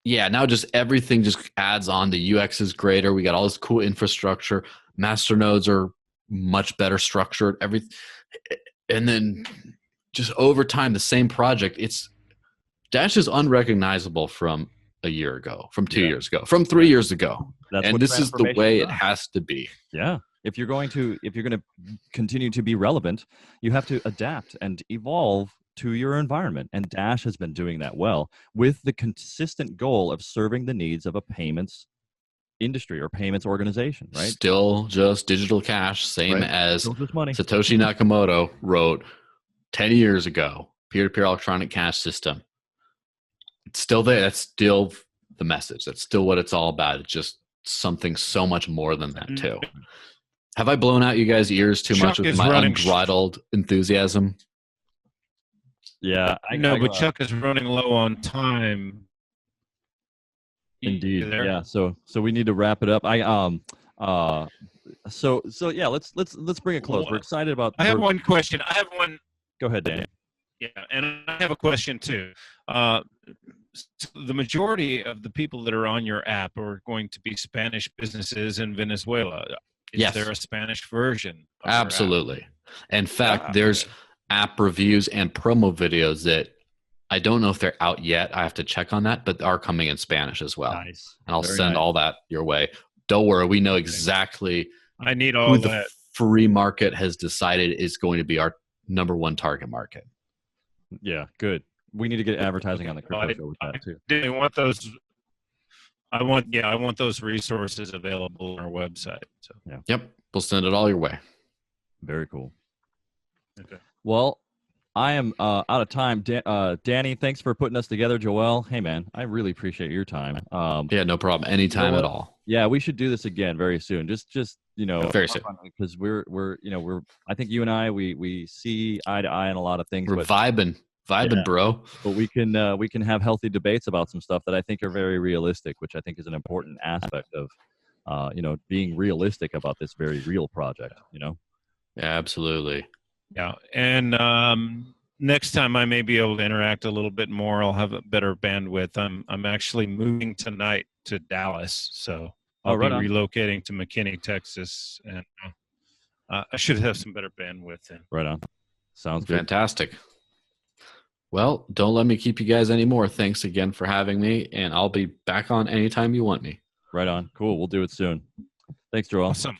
Yeah, now just everything just adds on. The UX is greater. We got all this cool infrastructure. Master nodes are much better structured. And then just over time, the same project. Dash is unrecognizable from a year ago, from 2 years ago, from 3 years ago. And this is the way it has to be. Yeah. if you're going to continue to be relevant, you have to adapt and evolve to your environment. And Dash has been doing that well with the consistent goal of serving the needs of a payments industry or payments organization, right? Still just digital cash, same Right. as money. Satoshi Nakamoto wrote 10 years ago, peer-to-peer electronic cash system. It's still there. That's still the message. That's still what it's all about. It's just something so much more than that too. Have I blown out you guys' ears too much with my unbridled enthusiasm? Yeah. But Chuck is running low on time. Indeed. Yeah. So we need to wrap it up. So yeah, let's bring it close. We're excited about. I have one question. I have one. Go ahead, Dan. Yeah, and I have a question too. The majority of the people that are on your app are going to be Spanish businesses in Venezuela. Is there a Spanish version? Absolutely. In fact, there's app reviews and promo videos that I don't know if they're out yet. I have to check on that, but are coming in Spanish as well. Nice. And I'll send all that your way. Don't worry. We know exactly I need all who that. the free market has decided is going to be our number one target market. Yeah, good. We need to get advertising on the crypto show with that too. I want those. I want those resources available on our website. So yeah. Yep, we'll send it all your way. Very cool. Okay. Well, I am out of time. Danny, thanks for putting us together. Joel, hey man, I really appreciate your time. Yeah, no problem. Anytime at all. Yeah, we should do this again very soon. Just very soon, because we're I think you and I we see eye to eye on a lot of things. We're vibing, bro. But we can have healthy debates about some stuff that I think are very realistic, which I think is an important aspect of being realistic about this very real project. Yeah, absolutely. Yeah, and next time I may be able to interact a little bit more. I'll have a better bandwidth. I'm actually moving tonight to Dallas, so I'll be relocating to McKinney, Texas, and I should have some better bandwidth then. Right on. Sounds good. Fantastic. Well, don't let me keep you guys anymore. Thanks again for having me, and I'll be back on anytime you want me. Right on. Cool. We'll do it soon. Thanks, Joel. Awesome.